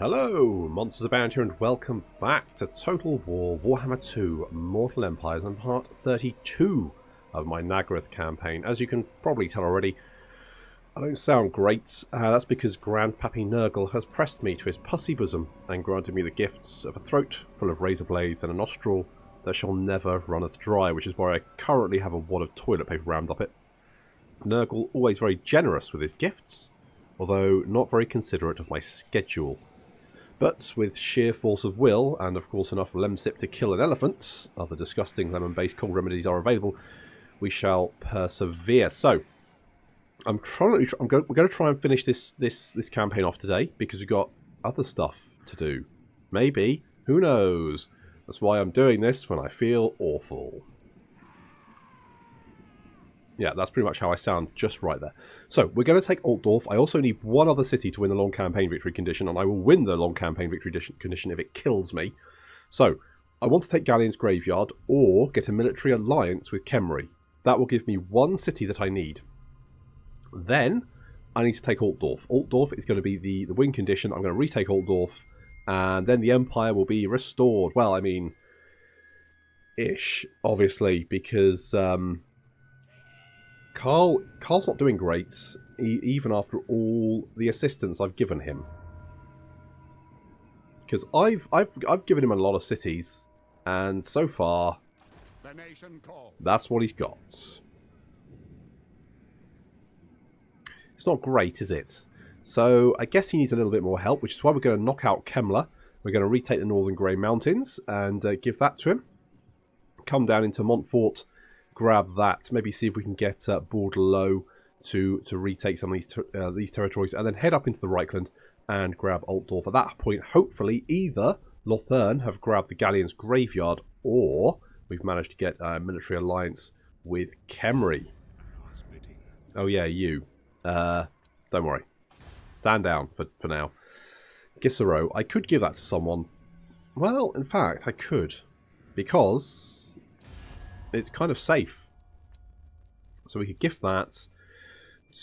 Hello, MonstersAbound here, and welcome back to Total War Warhammer 2 Mortal Empires and part 32 of my Nagarythe campaign. As you can probably tell already, I don't sound great. That's because Grandpappy Nurgle has pressed me to his pussy bosom and granted me the gifts of a throat full of razor blades and a nostril that shall never runneth dry, which is why I currently have a wad of toilet paper rammed up it. Nurgle always very generous with his gifts, although not very considerate of my schedule. But with sheer force of will, and of course enough lemsip to kill an elephant, other disgusting lemon-based cold remedies are available, we shall persevere. So, we're going to try and finish this campaign off today, because we've got other stuff to do. Maybe, who knows? That's why I'm doing this when I feel awful. Yeah, that's pretty much how I sound just right there. So, we're going to take Altdorf. I also need one other city to win the long campaign victory condition, and I will win the long campaign victory condition if it kills me. So, I want to take Galleon's Graveyard, or get a military alliance with Khemri. That will give me one city that I need. Then, I need to take Altdorf. Altdorf is going to be the win condition. I'm going to retake Altdorf, and then the Empire will be restored. Well, I mean, ish, obviously, because Carl's not doing great, even after all the assistance I've given him. Because I've given him a lot of cities, and so far, that's what he's got. It's not great, is it? So I guess he needs a little bit more help, which is why we're going to knock out Kemmler. We're going to retake the Northern Grey Mountains and give that to him. Come down into Montfort, grab that, maybe see if we can get Bordeaux to retake some of these territories, and then head up into the Reichland and grab Altdorf. At that point, hopefully, either Lokhir have grabbed the Galleon's Graveyard, or we've managed to get a military alliance with Khemri. Oh yeah, you. Don't worry. Stand down for now. Gisero, I could give that to someone. Well, in fact, I could. Because it's kind of safe. So we could gift that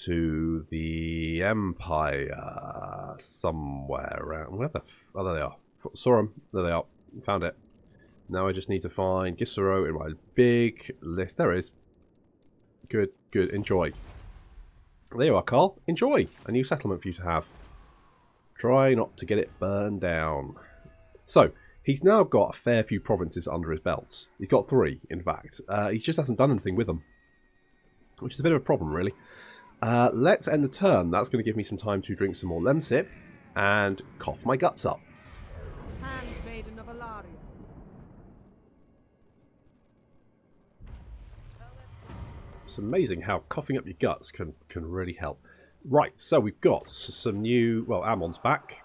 to the Empire somewhere around. Where the... Oh, there they are. Saw them. There they are. Found it. Now I just need to find Gisero in my big list. There it is. Good, good. Enjoy. There you are, Carl. Enjoy. A new settlement for you to have. Try not to get it burned down. So, he's now got a fair few provinces under his belt. He's got 3, in fact. He just hasn't done anything with them, which is a bit of a problem, really. Let's end the turn. That's going to give me some time to drink some more lemsip and cough my guts up. Handmaiden of Alaria. It's amazing how coughing up your guts can really help. Right, so we've got some new... Well, Ammon's back.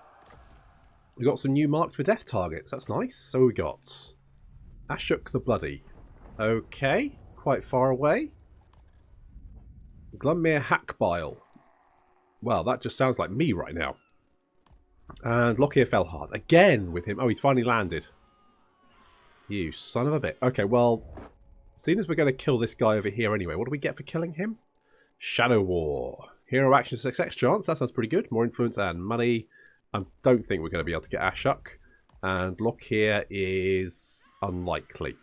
We've got some new marked for death targets. That's nice. So we got Ashuk the Bloody. Okay, quite far away. Glunmere Hackbile. Well, that just sounds like me right now. And Lokhir Felheart. Again with him. Oh, he's finally landed. You son of a bit. Okay, well, seeing as we're going to kill this guy over here anyway, what do we get for killing him? Shadow War. Hero action success chance. That sounds pretty good. More influence and money. I don't think we're going to be able to get Ashuk. And Lokhir is unlikely.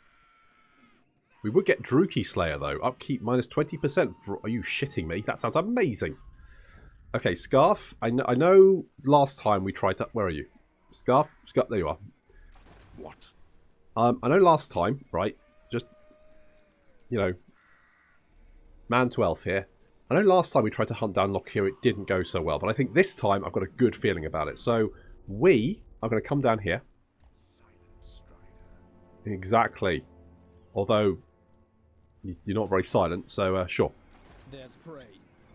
We would get Druki Slayer, though. Upkeep minus 20%. Are you shitting me? That sounds amazing. Okay, Scarf. I know last time we tried to... Where are you? Scarf? Scarf, there you are. What? I know last time, right? Just, you know, man to elf here. I know last time we tried to hunt down Lokhir, it didn't go so well. But I think this time I've got a good feeling about it. So we are going to come down here. Exactly. Although you're not very silent, so sure. There's prey.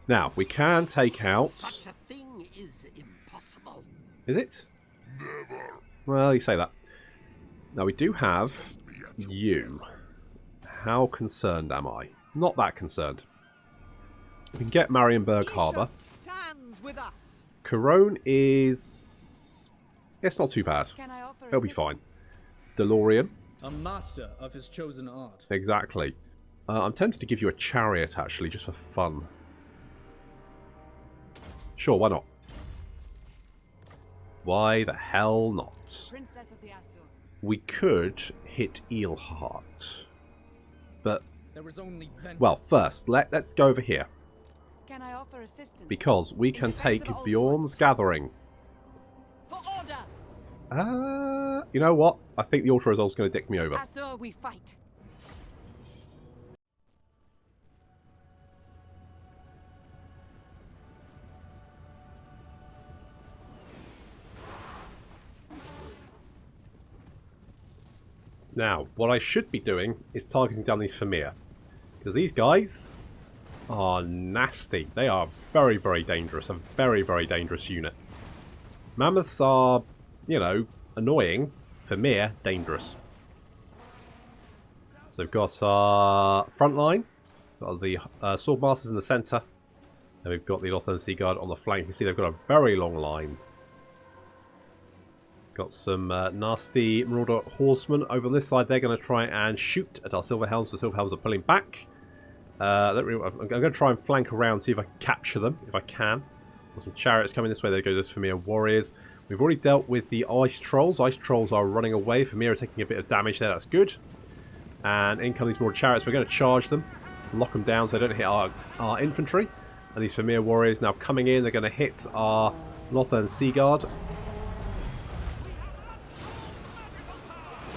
Now, we can take out... Such a thing is impossible. Is it? Never. Well, you say that. Now, we do have you. How concerned am I? Not that concerned. We can get Marienburg Harbour. Corone is... It's not too bad. It'll be fine. DeLorean. A master of his chosen art. Exactly. I'm tempted to give you a chariot, actually, just for fun. Sure, why not? Why the hell not? Princess of the Azure. We could hit Felheart. But, There is only vengeance. well, first, let's go over here. Can I offer assistance? Because we can defense take of Oldworld. Bjorn's Gathering. For order! You know what? I think the Auto Resolve's going to dick me over. Azure we fight. Now, what I should be doing is targeting down these Fimir. Because these guys are nasty. They are very, very dangerous. A very, very dangerous unit. Mammoths are, you know, annoying. Fimir, dangerous. So we've got our front line. Got the Swordmasters in the centre. And we've got the Lothar and Sea Guard on the flank. You can see they've got a very long line. Got some nasty Marauder Horsemen over on this side. They're going to try and shoot at our Silverhelms. The Silverhelms are pulling back. I'm going to try and flank around, see if I can capture them, if I can. Got some chariots coming this way. There go those Fimir warriors. We've already dealt with the Ice Trolls. Ice Trolls are running away. Fimir are taking a bit of damage there. That's good. And in come these more chariots. We're going to charge them. Lock them down so they don't hit our infantry. And these Fimir warriors now coming in. They're going to hit our Lothar and Sea Guard.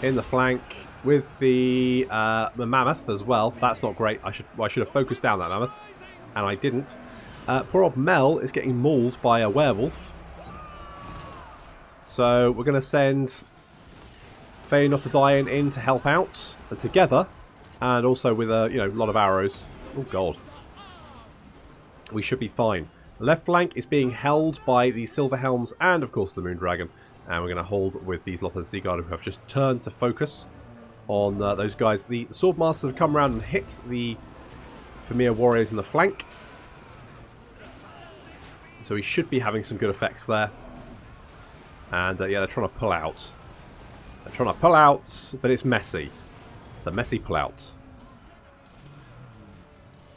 In the flank with the mammoth as well. That's not great. I should have focused down that mammoth, and I didn't. Poor old Mel is getting mauled by a werewolf. So we're going to send Felheart in to help out, and together, and also with a lot of arrows. Oh god, we should be fine. The left flank is being held by the Silverhelms and of course the Moondragon. And we're going to hold with these Lothar and Sea Guard who have just turned to focus on those guys. The Swordmasters have come around and hit the Fimir warriors in the flank. So we should be having some good effects there. And yeah, they're trying to pull out. They're trying to pull out, but it's messy. It's a messy pull out.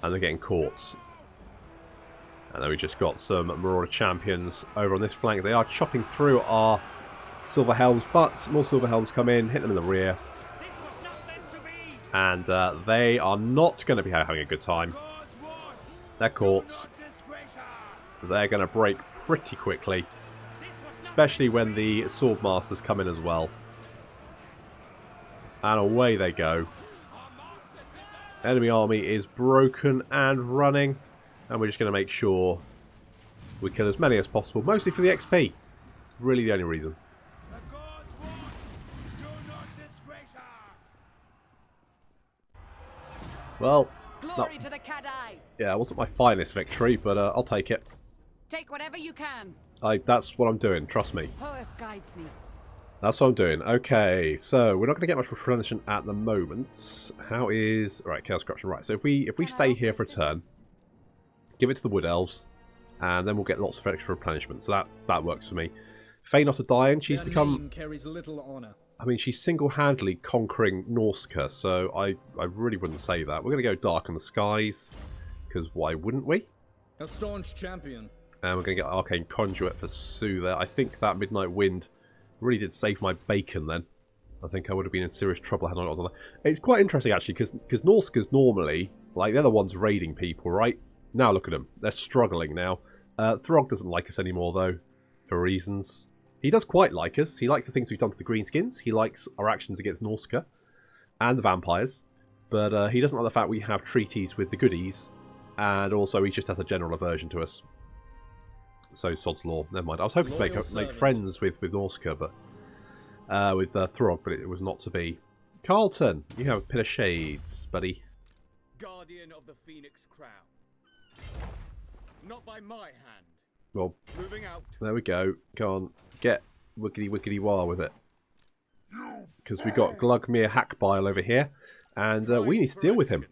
And they're getting caught. And then we just got some Marauder champions over on this flank. They are chopping through our Silverhelms, but more Silverhelms come in, hit them in the rear. And they are not going to be having a good time. They're caught. They're going to break pretty quickly. Especially when the Swordmasters come in as well. And away they go. Enemy army is broken and running. And we're just going to make sure we kill as many as possible. Mostly for the XP. It's really the only reason. Well, Glory to the Kadai. Yeah, it wasn't my finest victory, but I'll take it. Take whatever you can. That's what I'm doing, trust me. Hoeth guides me. That's what I'm doing. Okay, so we're not going to get much replenishment at the moment. How is... Alright, Chaos Corruption. Right, so if we stay here for a turn, give it to the Wood Elves, and then we'll get lots of extra replenishment. So that works for me. Felheart, she's become... carries little honor. I mean, she's single-handedly conquering Norsca, so I really wouldn't say that. We're going to go Dark in the Skies, because why wouldn't we? A staunch champion. And we're going to get Arcane Conduit for Sue there. I think that Midnight Wind really did save my bacon then. I think I would have been in serious trouble had I not done that. It's quite interesting, actually, because Norsca's normally, like, they're the ones raiding people, right? Now look at them. They're struggling now. Throg doesn't like us anymore, though, for reasons. He does quite like us. He likes the things we've done to the Greenskins. He likes our actions against Norsca and the vampires. But he doesn't like the fact we have treaties with the goodies. And also he just has a general aversion to us. So sod's law. Never mind. I was hoping to make friends with Norsca, but with Throg, but it was not to be. Carlton, you have a pit of shades, buddy. Guardian of the Phoenix Crown. Not by my hand. Well, Moving out. there we go. Go on, get wiggity wah with it. Because we got Glugmere Hackbile over here, and we need to deal with him.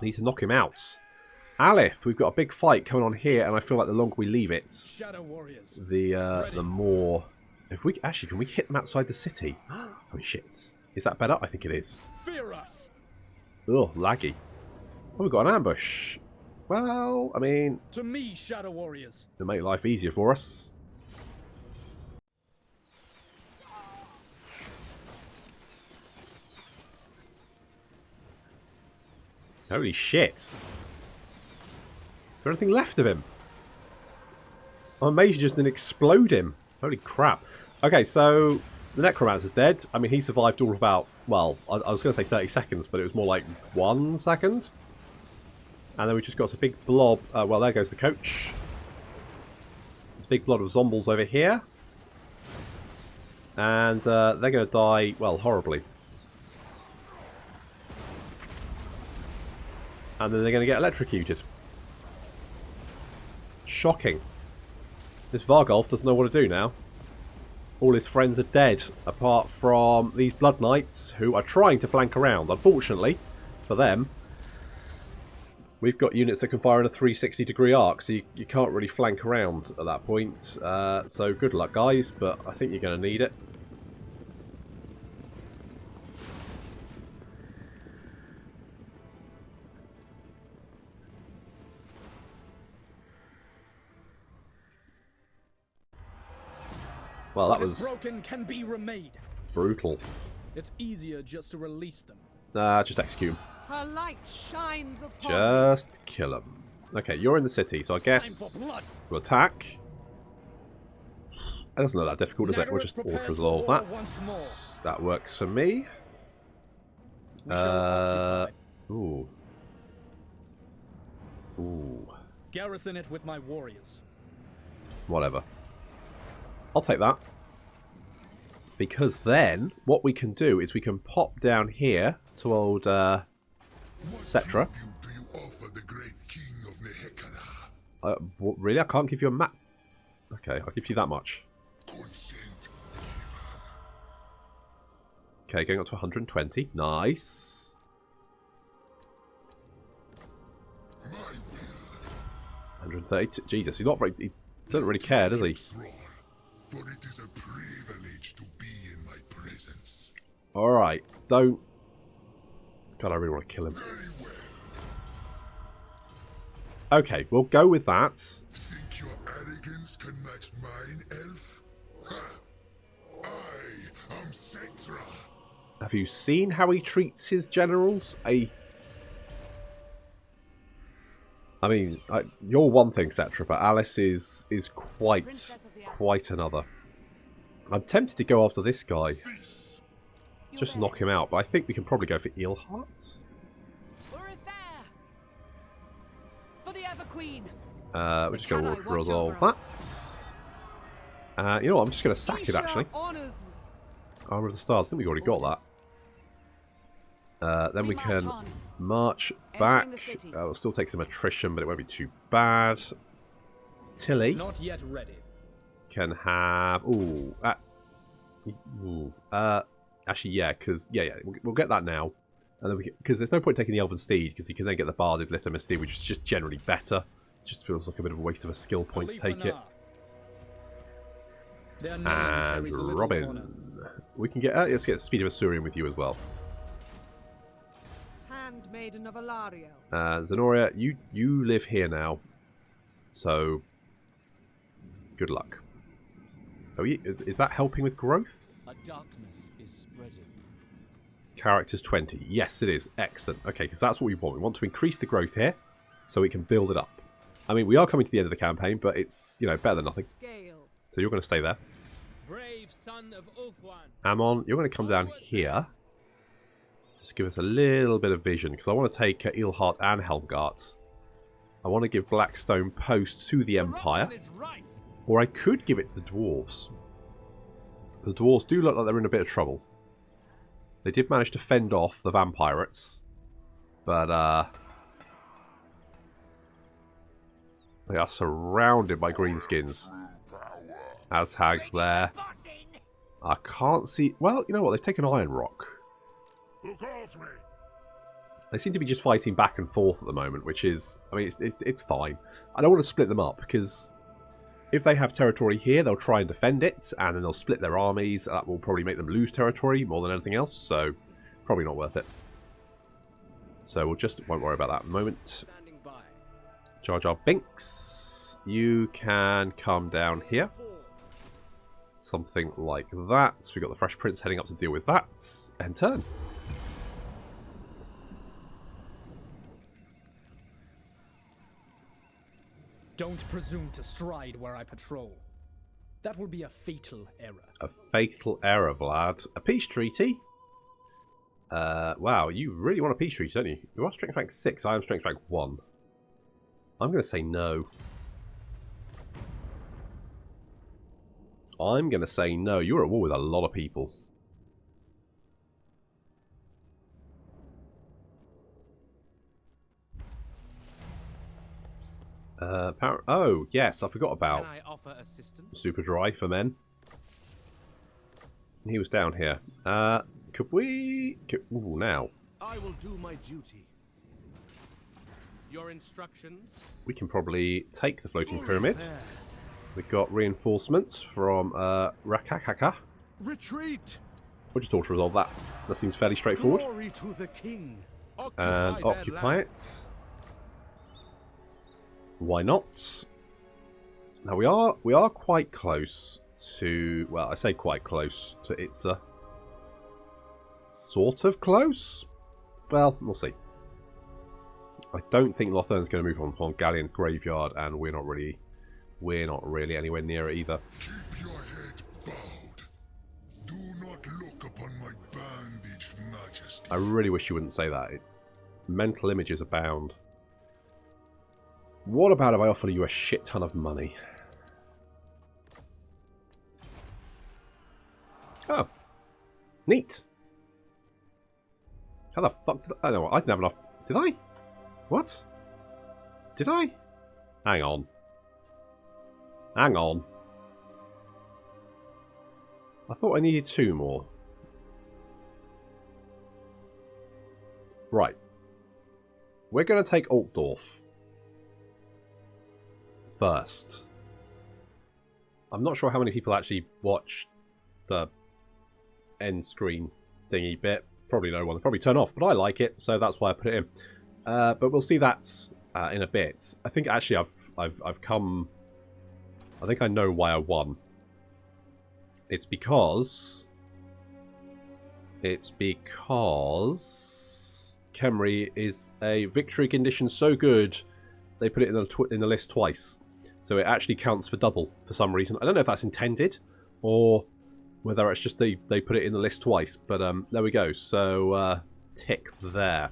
We need to knock him out. Alith, we've got a big fight coming on here, and I feel like the longer we leave it, Shadow warriors. the more. If we actually, can we hit them outside the city? Oh shit! Is that better? I think it is. Fear us. Oh, laggy. Oh, we've got an ambush. Well, I mean, To me, shadow warriors. it'll make life easier for us. Holy shit. Is there anything left of him? I'm amazed you just didn't explode him. Holy crap. Okay, so the Necromancer's dead. I mean, he survived all of about, well, I was going to say 30 seconds, but it was more like 1 second. And then we just got a big blob. Well, there goes the coach. There's a big blob of zombies over here. And they're going to die, well, horribly. And then they're going to get electrocuted. Shocking. This Vargolf doesn't know what to do now. All his friends are dead, apart from these Blood Knights, who are trying to flank around. Unfortunately, for them, we've got units that can fire in a 360-degree arc, so you can't really flank around at that point. So good luck, guys, but I think you're going to need it. Well, that What is was broken can be remade. brutal. It's easier just to release them. Just execute him. Her light shines upon Just kill him. Okay, you're in the city, so I guess we'll attack. That doesn't look that difficult, does it? We'll just auto-resolve that. That works for me. Ooh. Ooh. Garrison it with my warriors. Whatever. I'll take that. Because then, what we can do is we can pop down here to old Cetra. Really? I can't give you a map. Okay, I'll give you that much. Okay, going up to 120. Nice. 132. Jesus, he's not very... He doesn't really care, does he? For it is a privilege to be in my presence. Alright, don't... God, I really want to kill him. Okay, we'll go with that. Think your arrogance can match mine, elf? Ha! I am Cetra. Have you seen how he treats his generals? I mean, you're one thing, Cetra, but Alice is quite another. I'm tempted to go after this guy. Just knock him out, but I think we can probably go for Eelheart. for the Ever Queen. We're just going to resolve that. You know what, I'm just going to sack it, actually. Armor of the Stars, I think we've already got that. Then we can march back. We'll still take some attrition, but it won't be too bad. Tilly Not yet ready. can have... actually, yeah, because... Yeah, we'll get that now. And then because there's no point taking the Elven Steed, because you can then get the Barded Lithium Steed, which is just generally better. It just feels like a bit of a waste of a skill point to take it. And Robin. We can get... let's get Speed of Asurian with you as well. Handmaiden of Alario. Zenoria, you live here now. So... Good luck. Oh, is that helping with growth? A darkness is spreading. Characters 20. Yes, it is. Excellent. Okay, because that's what we want. We want to increase the growth here so we can build it up. I mean, we are coming to the end of the campaign, but it's, you know, better than nothing. Scale. So you're going to stay there. Brave son of Ulthuan. Amon, you're going to come down here. Just give us a little bit of vision, because I want to take Eelheart and Helmgart. I want to give Blackstone Post to the Empire. Or I could give it to the Dwarves. The Dwarves do look like they're in a bit of trouble. They did manage to fend off the Vampirates. But, they are surrounded by greenskins. Azhag's there. I can't see... Well, you know what? They've taken Iron Rock. Who calls me? They seem to be just fighting back and forth at the moment, which is... I mean, it's fine. I don't want to split them up, because... If they have territory here, they'll try and defend it, and then they'll split their armies. That will probably make them lose territory more than anything else, so probably not worth it. So we'll just won't worry about that at the moment. Jar Jar Binks, you can come down here. Something like that. So we've got the Fresh Prince heading up to deal with that. End turn. Don't presume to stride where I patrol. That will be a fatal error. A fatal error, Vlad. A peace treaty? Wow, you really want a peace treaty, don't you? You are strength rank 6, I am strength rank 1. I'm going to say no. I'm going to say no. You're at war with a lot of people. Oh, yes, I forgot about Can I offer assistance? Super Dry for men. He was down here. Could we... Ooh, now. I will do my duty. Your instructions? We can probably take the floating pyramid. We've got reinforcements from Rakakaka. Retreat! We'll just auto-resolve that. That seems fairly straightforward. Glory to the king. And their occupy land. it. Why not? Now we are quite close to, well, I say quite close to Itza. Sort of close? Well, we'll see. I don't think Lothern's going to move on from Galleon's graveyard, and we're not really anywhere near it either. Keep your head bowed. Do not look upon my bandaged majesty. I really wish you wouldn't say that. Mental images abound. What about if I offer you a shit ton of money? Oh. Neat. How the fuck did I know? I didn't have enough. Did I? What? Did I? Hang on. Hang on. I thought I needed 2 more. Right. We're going to take Altdorf first. I'm not sure how many people actually watch the end screen thingy bit. Probably no one. They'll probably turn off, but I like it, so that's why I put it in. But we'll see that in a bit. I think actually I've come. I think I know why I won. It's because Khemri is a victory condition so good they put it in the list twice. So it actually counts for double for some reason. I don't know if that's intended or whether it's just they put it in the list twice. But there we go. So tick there.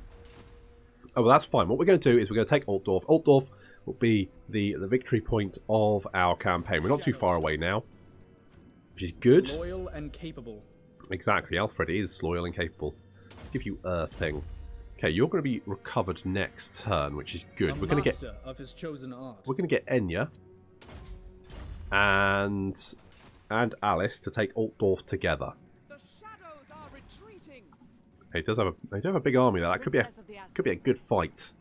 Oh, well, that's fine. What we're going to do is we're going to take Altdorf. Altdorf will be the victory point of our campaign. We're not too far away now, which is good. Loyal and capable. Exactly. Alfred is loyal and capable. Give you a thing. Okay, you're going to be recovered next turn, which is good. We're going to get of his chosen art. We're going to get Enya and Alice to take Altdorf together. The shadows are retreating. They do have a big army there. That could be a good fight.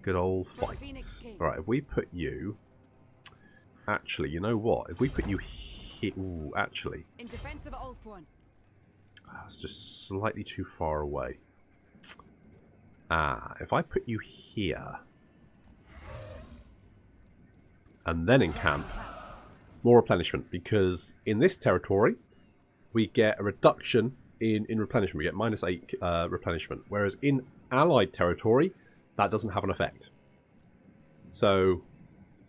Good old For the fight. Phoenix King. Right, if we put you, actually, you know what? If we put you here, ooh, actually, In defense of Ulthuan. that's just slightly too far away. If I put you here and then in camp, more replenishment, because in this territory we get a reduction in replenishment. We get -8 replenishment, whereas in allied territory that doesn't have an effect. So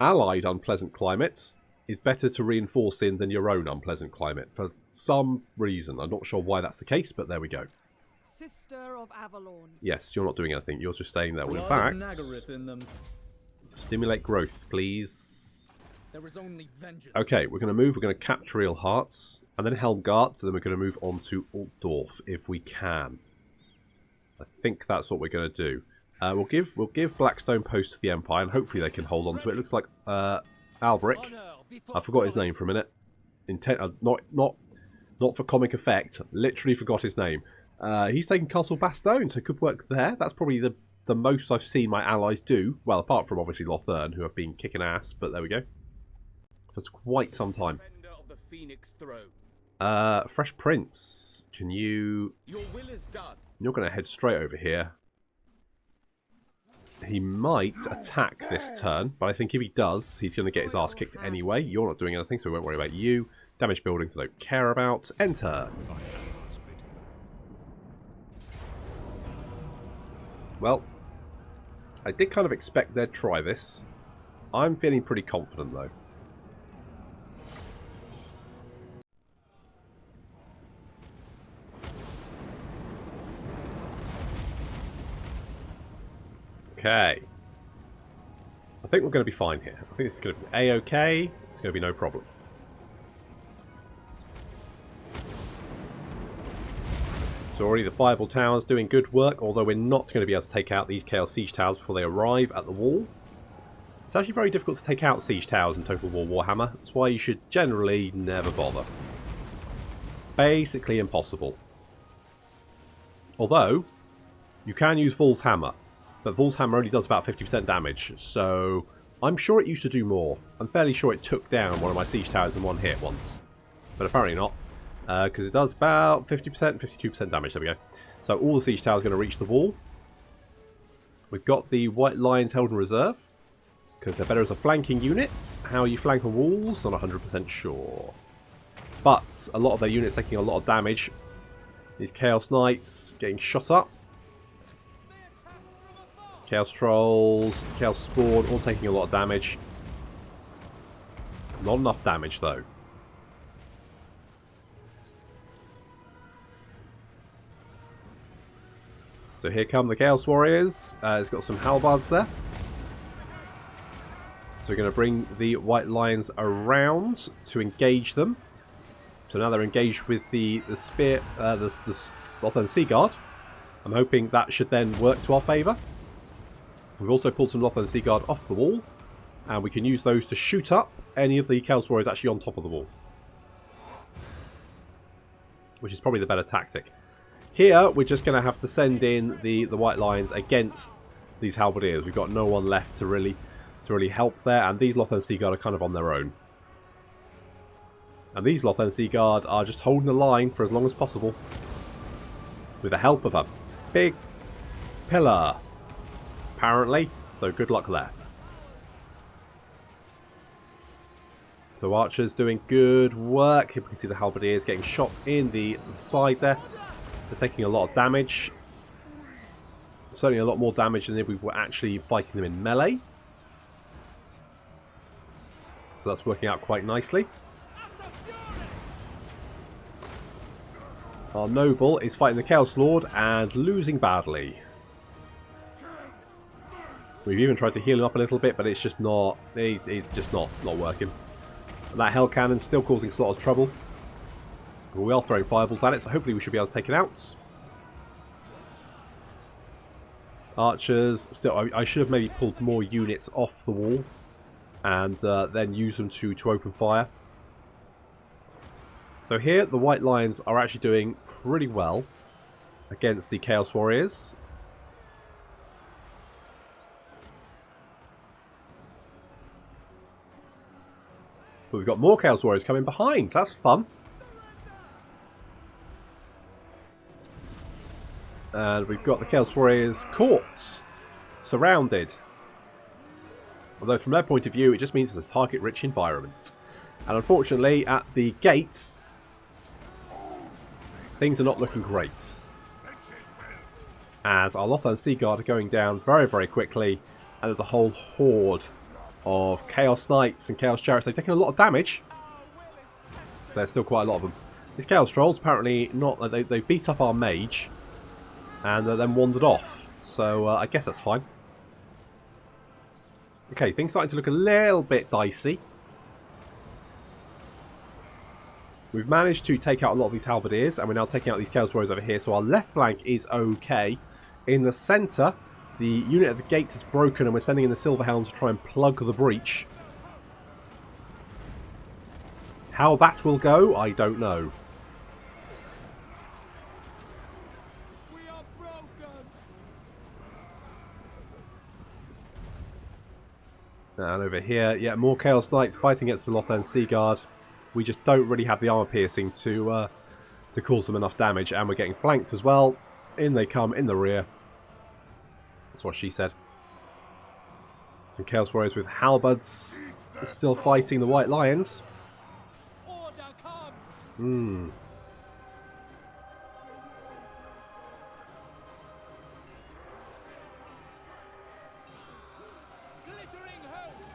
allied unpleasant climate is better to reinforce in than your own unpleasant climate for some reason. I'm not sure why that's the case, but there we go. Sister of Avalon. Yes, you're not doing anything. You're just staying there. Well, in Blood of fact, Nagarythe in them. stimulate growth, please. There is only vengeance. Okay, we're going to move. We're going to capture Felheart and then Helmgart. So then we're going to move on to Altdorf if we can. I think that's what we're going to do. We'll give Blackstone Post to the Empire, and hopefully they can hold on to it. It looks like Albric. I forgot his name for a minute. Not for comic effect. Literally forgot his name. He's taken Castle Bastogne, so could work there. That's probably the most I've seen my allies do. Well, apart from obviously Lothern, who have been kicking ass, but there we go. For quite some time. Of the Phoenix Throne. Fresh Prince, can you... Your will is done. You're going to head straight over here. He might attack this turn, but I think if he does, he's going to get his ass kicked anyway. You're not doing anything, so we won't worry about you. Damage buildings I don't care about. Enter. Well, I did kind of expect they'd try this. I'm feeling pretty confident, though. Okay. I think we're going to be fine here. I think it's going to be A-okay. It's going to be no problem. So already the Fireball Tower's doing good work, although we're not going to be able to take out these Chaos Siege Towers before they arrive at the wall. It's actually very difficult to take out Siege Towers in Total War Warhammer. That's why you should generally never bother. Basically impossible. Although, you can use Vol's Hammer. But Vol's Hammer only does about 50% damage, so I'm sure it used to do more. I'm fairly sure it took down one of my Siege Towers in one hit once. But apparently not. Because it does about 50%, 52% damage. There we go. So all the Siege Towers are going to reach the wall. We've got the White Lions held in reserve. Because they're better as a flanking unit. How you flank on walls, not 100% sure. But a lot of their units taking a lot of damage. These Chaos Knights getting shot up. Chaos Trolls, Chaos Spawn, all taking a lot of damage. Not enough damage though. So here come the Chaos Warriors. It's got some halberds there. So we're going to bring the White Lions around to engage them. So now they're engaged with the spear, the Lothern Sea Guard. I'm hoping that should then work to our favour. We've also pulled some Lothern Sea Guard off the wall. And we can use those to shoot up any of the Chaos Warriors actually on top of the wall. Which is probably the better tactic. Here, we're just going to have to send in the White Lions against these Halberdiers. We've got no one left to really help there. And these Lothern Sea Guard are kind of on their own. And these Lothern Sea Guard are just holding the line for as long as possible. With the help of a big pillar. Apparently. So good luck there. So Archer's doing good work. Here we can see the Halberdiers getting shot in the side there. They're taking a lot of damage. Certainly a lot more damage than if we were actually fighting them in melee. So that's working out quite nicely. Our Noble is fighting the Chaos Lord and losing badly. We've even tried to heal him up a little bit, but it's just not... He's just not working. And that Hell Cannon's still causing a lot of trouble. We are throwing fireballs at it, so hopefully we should be able to take it out. Archers, still, I should have maybe pulled more units off the wall and then use them to open fire. So here, the White Lions are actually doing pretty well against the Chaos Warriors. But we've got more Chaos Warriors coming behind, so that's fun. And we've got the Chaos Warriors caught, surrounded. Although from their point of view, it just means it's a target-rich environment. And unfortunately, at the gate, things are not looking great. As our Lothern Sea Guard are going down very, very quickly. And there's a whole horde of Chaos Knights and Chaos Chariots. They've taken a lot of damage. There's still quite a lot of them. These Chaos Trolls, apparently not. They beat up our mage. And then wandered off. So I guess that's fine. Okay, things starting to look a little bit dicey. We've managed to take out a lot of these Halberdiers, and we're now taking out these Chaos Warriors over here, so our left flank is okay. In the centre, the unit at the gates is broken, and we're sending in the Silverhound to try and plug the breach. How that will go, I don't know. And over here, yeah, more Chaos Knights fighting against the Lothern Sea Guard. We just don't really have the armor piercing to cause them enough damage, and we're getting flanked as well. In they come, in the rear. That's what she said. Some Chaos Warriors with halberds still fighting the White Lions. Hmm.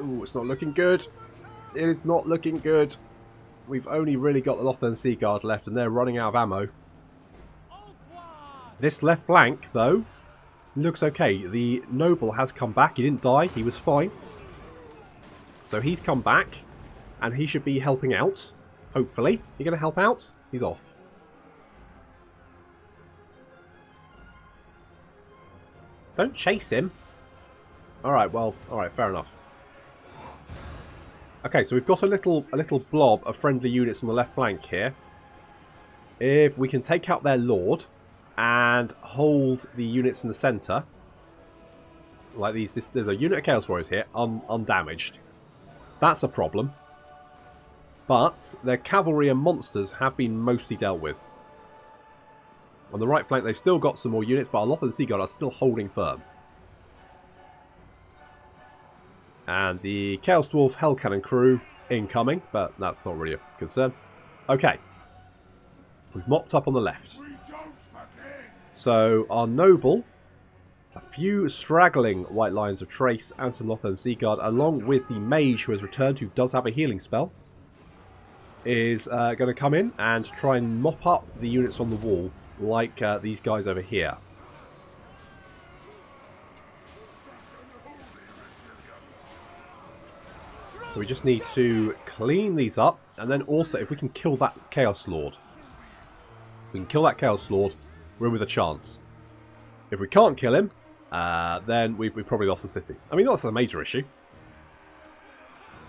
Ooh, it's not looking good. It is not looking good. We've only really got the Lothern Sea Guard left, and they're running out of ammo. This left flank, though, looks okay. The noble has come back. He didn't die. He was fine. So he's come back, and he should be helping out. Hopefully. You going to help out? He's off. Don't chase him. Alright, well, alright, fair enough. Okay, so we've got a little blob of friendly units on the left flank here. If we can take out their lord and hold the units in the centre, like these, there's a unit of Chaos Warriors here, undamaged. That's a problem. But their cavalry and monsters have been mostly dealt with. On the right flank, they've still got some more units, but a lot of the Sea Guard are still holding firm. And the Chaos Dwarf Hell Cannon crew incoming, but that's not really a concern. Okay. We've mopped up on the left. So our noble, a few straggling white lines of trace and some Lothern Sea Guard, along with the mage who has returned, who does have a healing spell, is going to come in and try and mop up the units on the wall, like these guys over here. So we just need to clean these up, and then also, if we can kill that Chaos Lord, we can kill that Chaos Lord, we're in with a chance. If we can't kill him, then we've probably lost the city. I mean, that's a major issue.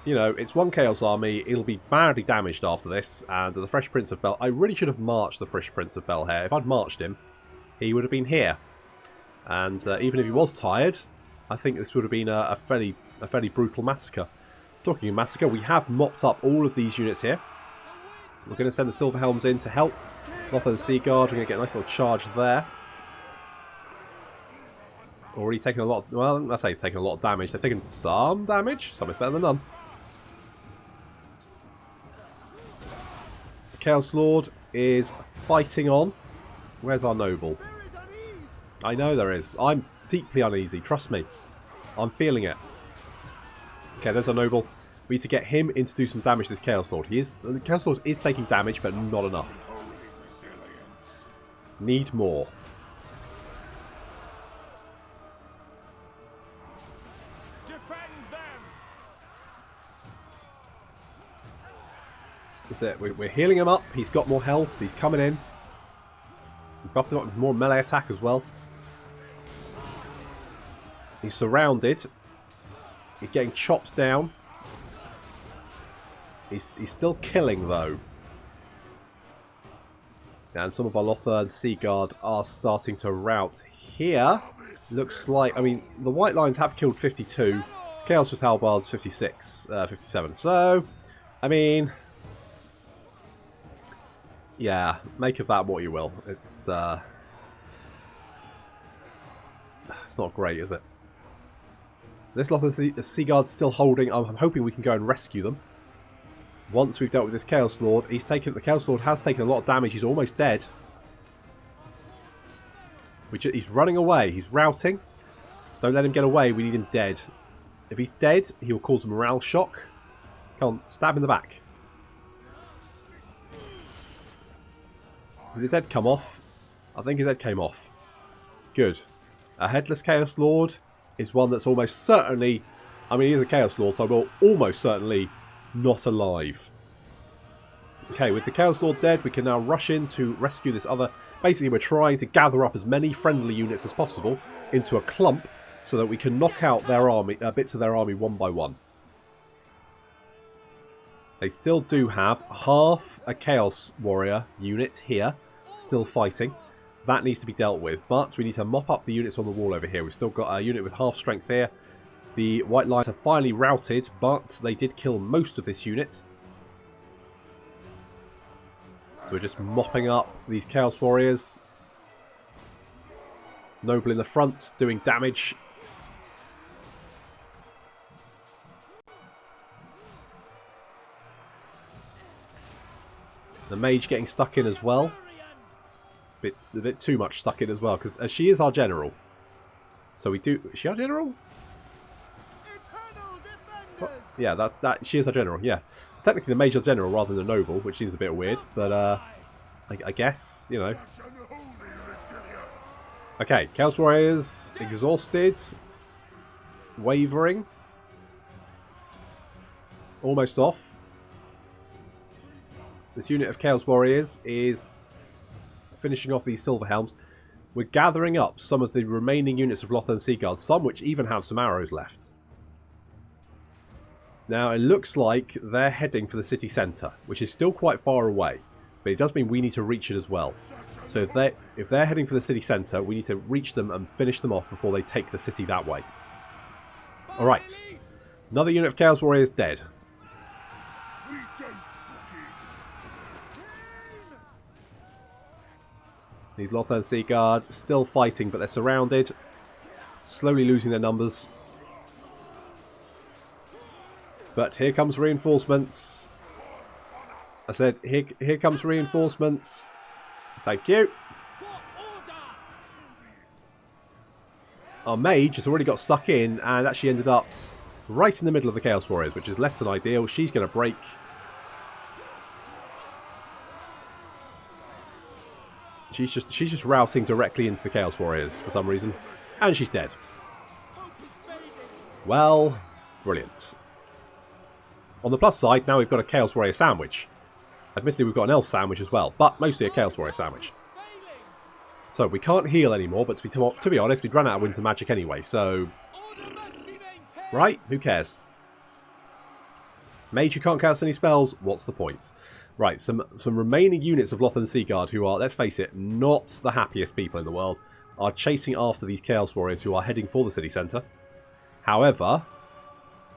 You know, it's one Chaos Army, it'll be badly damaged after this, and the Fresh Prince of I really should have marched the Fresh Prince of Felheart. If I'd marched him, he would have been here. And even if he was tired, I think this would have been a fairly brutal massacre. Talking of massacre, we have mopped up all of these units here. We're going to send the Silver Helms in to help. Lothern Sea Guard, we're going to get a nice little charge there. Already taking a lot of, well, I say taking a lot of damage. They've taken some damage. Some is better than none. The Chaos Lord is fighting on. Where's our noble? I know there is. I'm deeply uneasy, trust me. I'm feeling it. Okay, there's our noble. We need to get him in to do some damage to this Chaos Lord. The Chaos Lord is taking damage, but not enough. Need more. That's it. We're healing him up. He's got more health. He's coming in. We've buffed him up with more melee attack as well. He's surrounded. He's getting chopped down. He's still killing, though. And some of our Lothern Sea Guard are starting to rout. Here, looks like... I mean, the White Lines have killed 52. Chaos with Halbards 56, 57. So, I mean... yeah, make of that what you will. It's not great, is it? This Lothern Sea Guard's still holding. I'm hoping we can go and rescue them. Once we've dealt with this Chaos Lord, the Chaos Lord has taken a lot of damage. He's almost dead. He's running away. He's routing. Don't let him get away. We need him dead. If he's dead, he will cause a morale shock. Come on, stab in the back. Did his head come off? I think his head came off. Good. A Headless Chaos Lord is one that's almost certainly... I mean, he is a Chaos Lord, so will almost certainly not alive. Okay, with the Chaos Lord dead, we can now rush in to rescue this other... Basically, we're trying to gather up as many friendly units as possible into a clump so that we can knock out their army, bits of their army one by one. They still do have half a Chaos Warrior unit here, still fighting. That needs to be dealt with, but we need to mop up the units on the wall over here. We've still got a unit with half strength here. The White Lines have finally routed, but they did kill most of this unit. So we're just mopping up these Chaos Warriors. Noble in the front, doing damage. The mage getting stuck in as well. A bit too much stuck in as well, because she is our general. So we do... Is she our general? Yeah, she is a general, yeah. Technically the Major General rather than the Noble, which seems a bit weird, but I guess, you know. Okay, Chaos Warriors, exhausted, wavering, almost off. This unit of Chaos Warriors is finishing off these Silver Helms. We're gathering up some of the remaining units of Lothern Sea Guards, some which even have some arrows left. Now, it looks like they're heading for the city centre, which is still quite far away. But it does mean we need to reach it as well. So if they're heading for the city centre, we need to reach them and finish them off before they take the city that way. Alright. Another unit of Chaos Warriors dead. These Lothern Sea Guard still fighting, but they're surrounded. Slowly losing their numbers. But here comes reinforcements. I said, here comes reinforcements. Thank you. Our mage has already got stuck in and actually ended up right in the middle of the Chaos Warriors, which is less than ideal. She's going to break. She's just routing directly into the Chaos Warriors for some reason. And she's dead. Well, brilliant. On the plus side, now we've got a Chaos Warrior sandwich. Admittedly, we've got an Elf sandwich as well, but mostly a Chaos Warrior sandwich. So, we can't heal anymore, but to be honest, we'd run out of Winter Magic anyway, so... Right? Who cares? Mage who can't cast any spells, what's the point? Right, some remaining units of Lothern Sea Guard who are, let's face it, not the happiest people in the world, are chasing after these Chaos Warriors who are heading for the city centre. However...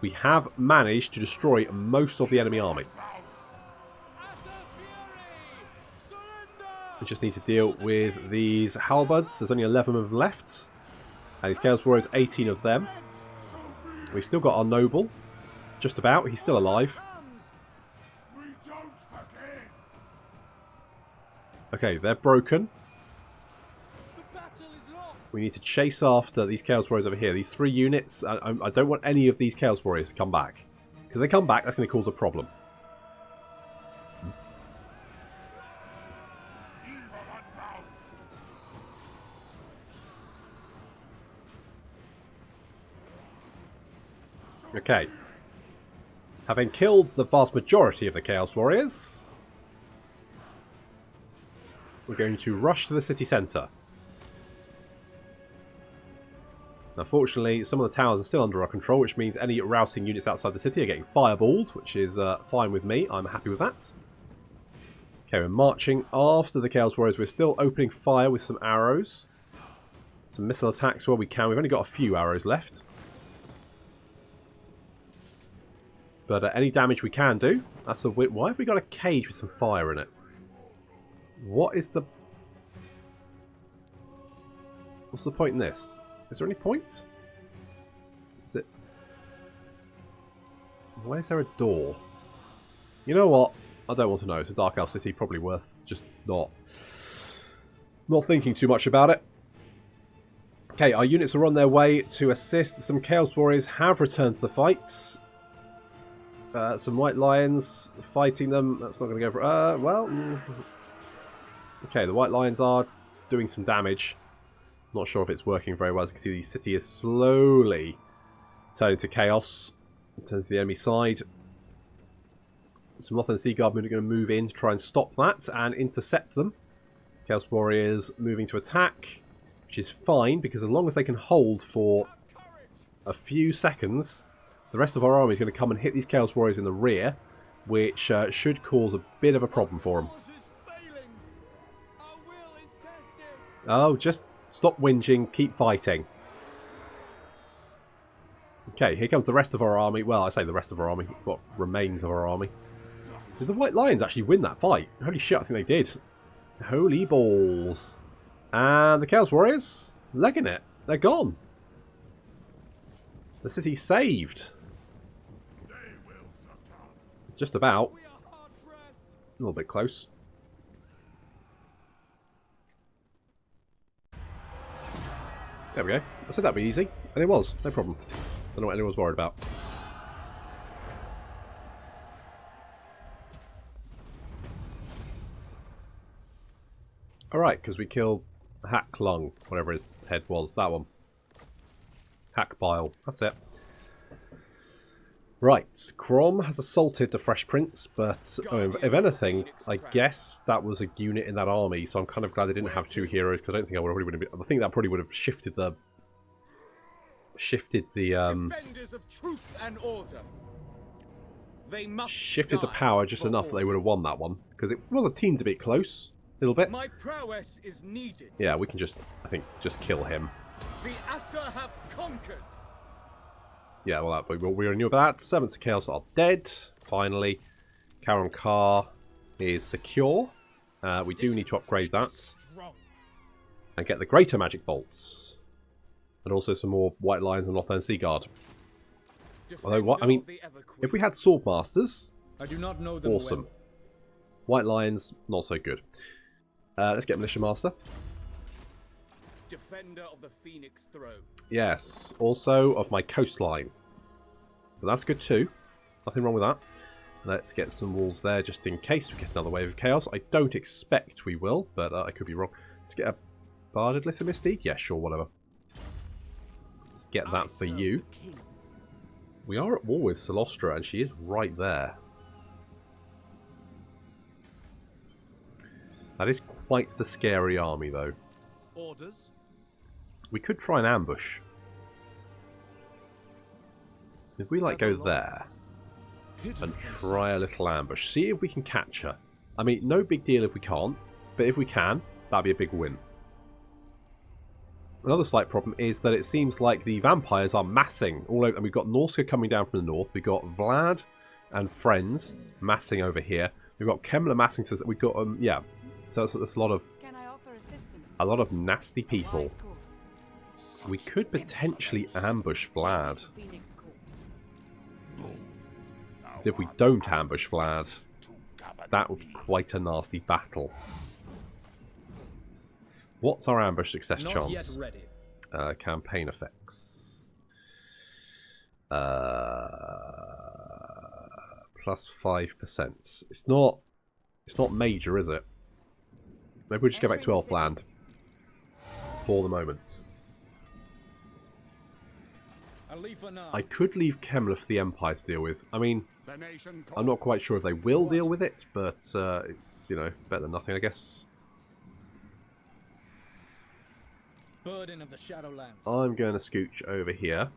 we have managed to destroy most of the enemy army. We just need to deal with these halberds. There's only 11 of them left. And these Chaos Warriors, 18 of them. We've still got our Noble. Just about. He's still alive. Okay, they're broken. We need to chase after these Chaos Warriors over here. These 3 units, I don't want any of these Chaos Warriors to come back. Because they come back, that's going to cause a problem. Okay. Having killed the vast majority of the Chaos Warriors, we're going to rush to the city centre. Now, fortunately, some of the towers are still under our control, which means any routing units outside the city are getting fireballed, which is fine with me. I'm happy with that. Okay, we're marching after the Chaos Warriors. We're still opening fire with some arrows. Some missile attacks where we can. We've only got a few arrows left. But any damage we can do. That's a why have we got a cage with some fire in it? What is the... what's the point in this? Is there any point? Is it... where's there a door? You know what? I don't want to know. It's a Dark Elf city. Probably worth just not thinking too much about it. Okay, our units are on their way to assist. Some Chaos Warriors have returned to the fights. Some White Lions fighting them. That's not going to go for... well... okay, the White Lions are doing some damage. Not sure if it's working very well. As you can see, the city is slowly turning to chaos. Turns to the enemy side. Some Lothern Sea Guard are going to move in to try and stop that and intercept them. Chaos Warriors moving to attack, which is fine, because as long as they can hold for a few seconds, the rest of our army is going to come and hit these Chaos Warriors in the rear, which should cause a bit of a problem for them. Oh, just stop whinging, keep fighting. Okay, here comes the rest of our army. Well, I say the rest of our army, what remains of our army. Did the White Lions actually win that fight? Holy shit, I think they did. Holy balls. And the Chaos Warriors, legging it. They're gone. The city's saved. Just about. A little bit close. There we go. I said that'd be easy. And it was. No problem. I don't know what anyone was worried about. right, because we killed Hack Lung, whatever his head was. That one. Hack Bile. That's it. Right, Crom has assaulted the Fresh Prince, but if anything, I guess that was a unit in that army, so I'm kind of glad they didn't have 2 heroes, because I don't think I think that probably would have shifted the... Defenders of truth and order. They must shifted the die power just for enough that they order. would have won that one, because it was a teens a bit close, a little bit. My prowess is needed. Yeah, we can just, I think, just kill him. The Asa have conquered. Yeah, well, we already knew about that. Servants of Chaos are dead. Finally, Karam Kar is secure. We do need to upgrade that and get the greater magic bolts, and also some more White Lions and Northern Sea Guard. Although, what I mean, if we had Swordmasters, I do not know them awesome. well. White Lions, not so good. Let's get Militia Master. Defender of the Phoenix Throne. Yes, also of my coastline. But that's good too. Nothing wrong with that. Let's get some walls there just in case we get another wave of chaos. I don't expect we will, but I could be wrong. Let's get a Barded Lithomistique. Yeah, sure, whatever. Let's get that for you. We are at war with Celostra, and she is right there. That is quite the scary army, though. Orders. We could try an ambush. If we, like, go there and try a little ambush. See if we can catch her. I mean, no big deal if we can't, but if we can, that'd be a big win. Another slight problem is that it seems like the vampires are massing all over, and we've got Norsca coming down from the north. We've got Vlad and friends massing over here. We've got Kemmler massing to. We've got yeah. So it's a lot of Can I offer assistance? a lot of nasty people. Wise course. We could potentially ambush Vlad. Phoenix Court. If we don't ambush Vlad, that would be quite a nasty battle. What's our ambush success Not chance? yet ready. Campaign effects. Plus 5%. It's not major, is it? Maybe we'll just go back to Elfland for the moment. I'll leave for now. I could leave Kemmler for the Empire to deal with. I mean, I'm not quite sure if they will deal with it, but it's, you know, better than nothing, I guess. Burden of the Shadowlands. I'm going to scooch over here.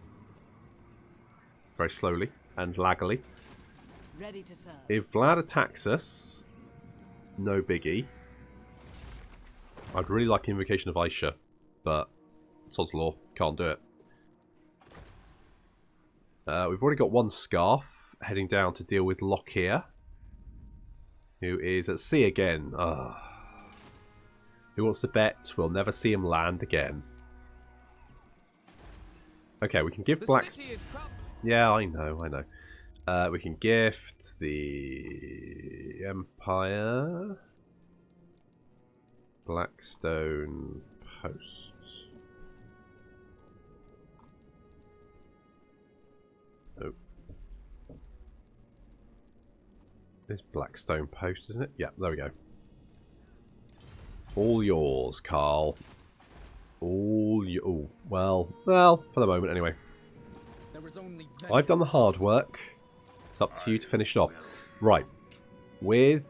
Very slowly and laggily. Ready to serve. If Vlad attacks us, no biggie. I'd really like Invocation of Aisha, but sod's law, can't do it. We've already got one Scarf heading down to deal with Lokhir, who is at sea again. Who wants to bet we'll never see him land again? Okay, we can give Black... Yeah, I know. We can gift the Empire Blackstone Posts. Oh. This Blackstone Post, isn't it? Yeah, there we go. All yours, Carl. All you. Oh, well, for the moment, anyway. There is only I've done the hard work. It's up to you to finish it off. Right. With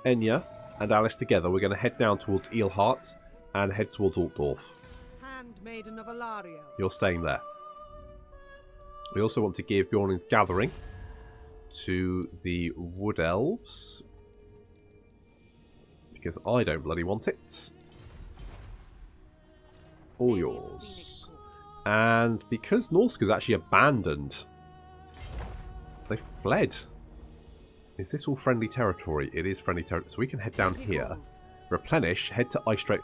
Enya and Alice together, we're going to head down towards Eelheart and head towards Altdorf. Handmaiden of Alario. You're staying there. We also want to give Bjorn's Gathering to the Wood Elves, because I don't bloody want it. All yours. And because Norsca's actually abandoned, they fled. Is this all friendly territory? It is friendly territory. So we can head down here, replenish, head to Ice Strait.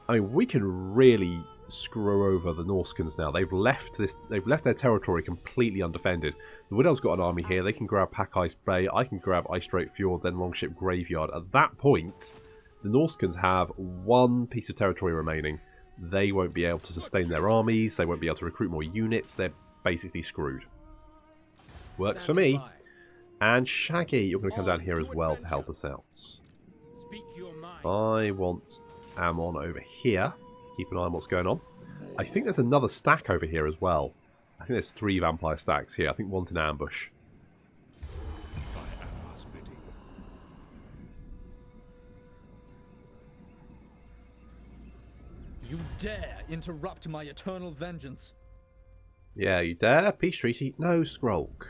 I mean, we can really screw over the Norscans now. They've left their territory completely undefended. The Wood Elves got an army here. They can grab Pack Ice Bay. I can grab Ice Strait Fjord, then Longship Graveyard. At that point, the Norscans have one piece of territory remaining. They won't be able to sustain their armies. They won't be able to recruit more units. They're basically screwed. Works for me. And Shaggy, you're going to come down here as well to help us out. Speak your mind. I want Ammon over here to keep an eye on what's going on. I think there's another stack over here as well. I think there's 3 vampire stacks here. I think one's in ambush. By Allah's bidding. You dare interrupt my eternal vengeance? Yeah, you dare? Peace treaty? No, Skrulk.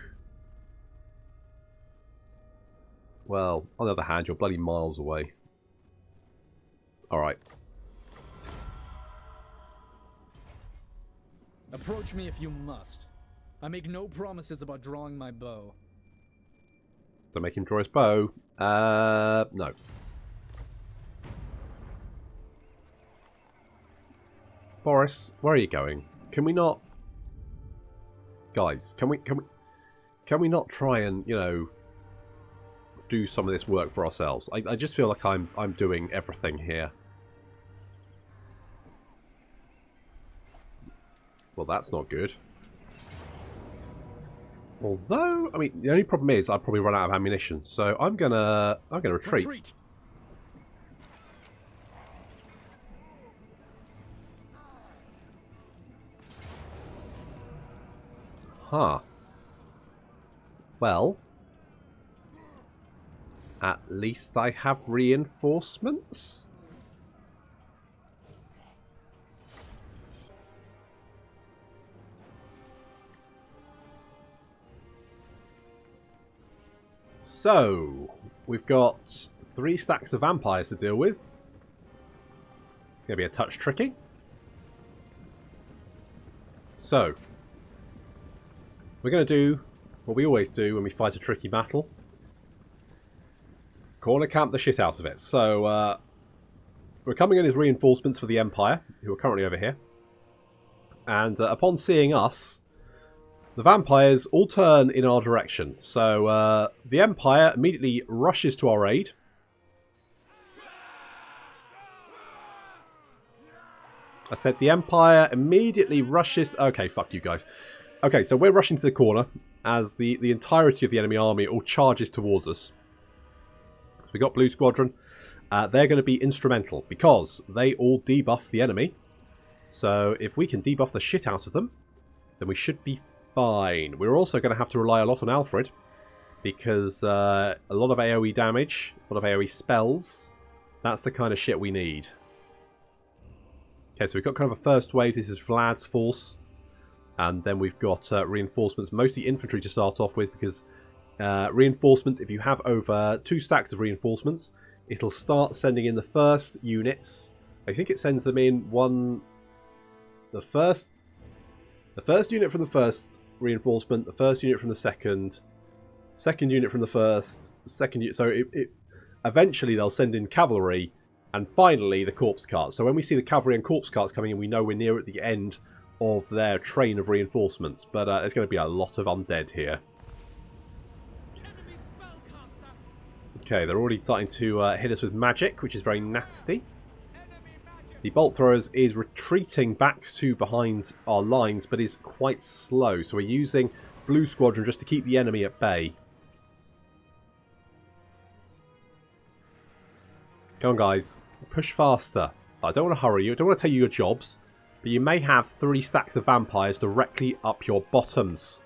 Well, on the other hand, you're bloody miles away. Alright. Approach me if you must. I make no promises about drawing my bow. Don't make him draw his bow. No. Boris, where are you going? Can we not... Guys, can we not try and, you know, do some of this work for ourselves? I just feel like I'm doing everything here. Well, that's not good. Although, I mean, the only problem is I've probably run out of ammunition, so I'm gonna retreat. Retreat! Huh. Well, at least I have reinforcements. So, we've got 3 stacks of vampires to deal with. It's going to be a touch tricky. So, we're going to do what we always do when we fight a tricky battle. Corner camp the shit out of it. So, we're coming in as reinforcements for the Empire, who are currently over here. And upon seeing us, the vampires all turn in our direction. So, the Empire immediately rushes to our aid. I said the Empire immediately rushes... Okay, fuck you guys. Okay, so we're rushing to the corner as the entirety of the enemy army all charges towards us. So we got Blue Squadron. They're going to be instrumental because they all debuff the enemy. So if we can debuff the shit out of them, then we should be fine. We're also going to have to rely a lot on Alfred because a lot of AoE damage, a lot of AoE spells, that's the kind of shit we need. Okay, so we've got kind of a first wave. This is Vlad's force. And then we've got reinforcements, mostly infantry to start off with, because reinforcements, if you have over 2 stacks of reinforcements, it'll start sending in the first units. I think it sends them in the first unit from the first reinforcement, the first unit from the second unit from the first, second unit. So eventually they'll send in cavalry, and finally the corpse carts. So when we see the cavalry and corpse carts coming in, we know we're near at the end of their train of reinforcements. But there's going to be a lot of undead here. Okay, they're already starting to hit us with magic, which is very nasty. The bolt throwers is retreating back to behind our lines, but is quite slow. So we're using Blue Squadron just to keep the enemy at bay. Come on, guys. Push faster. I don't want to hurry you. I don't want to tell you your jobs. But you may have 3 stacks of vampires directly up your bottoms.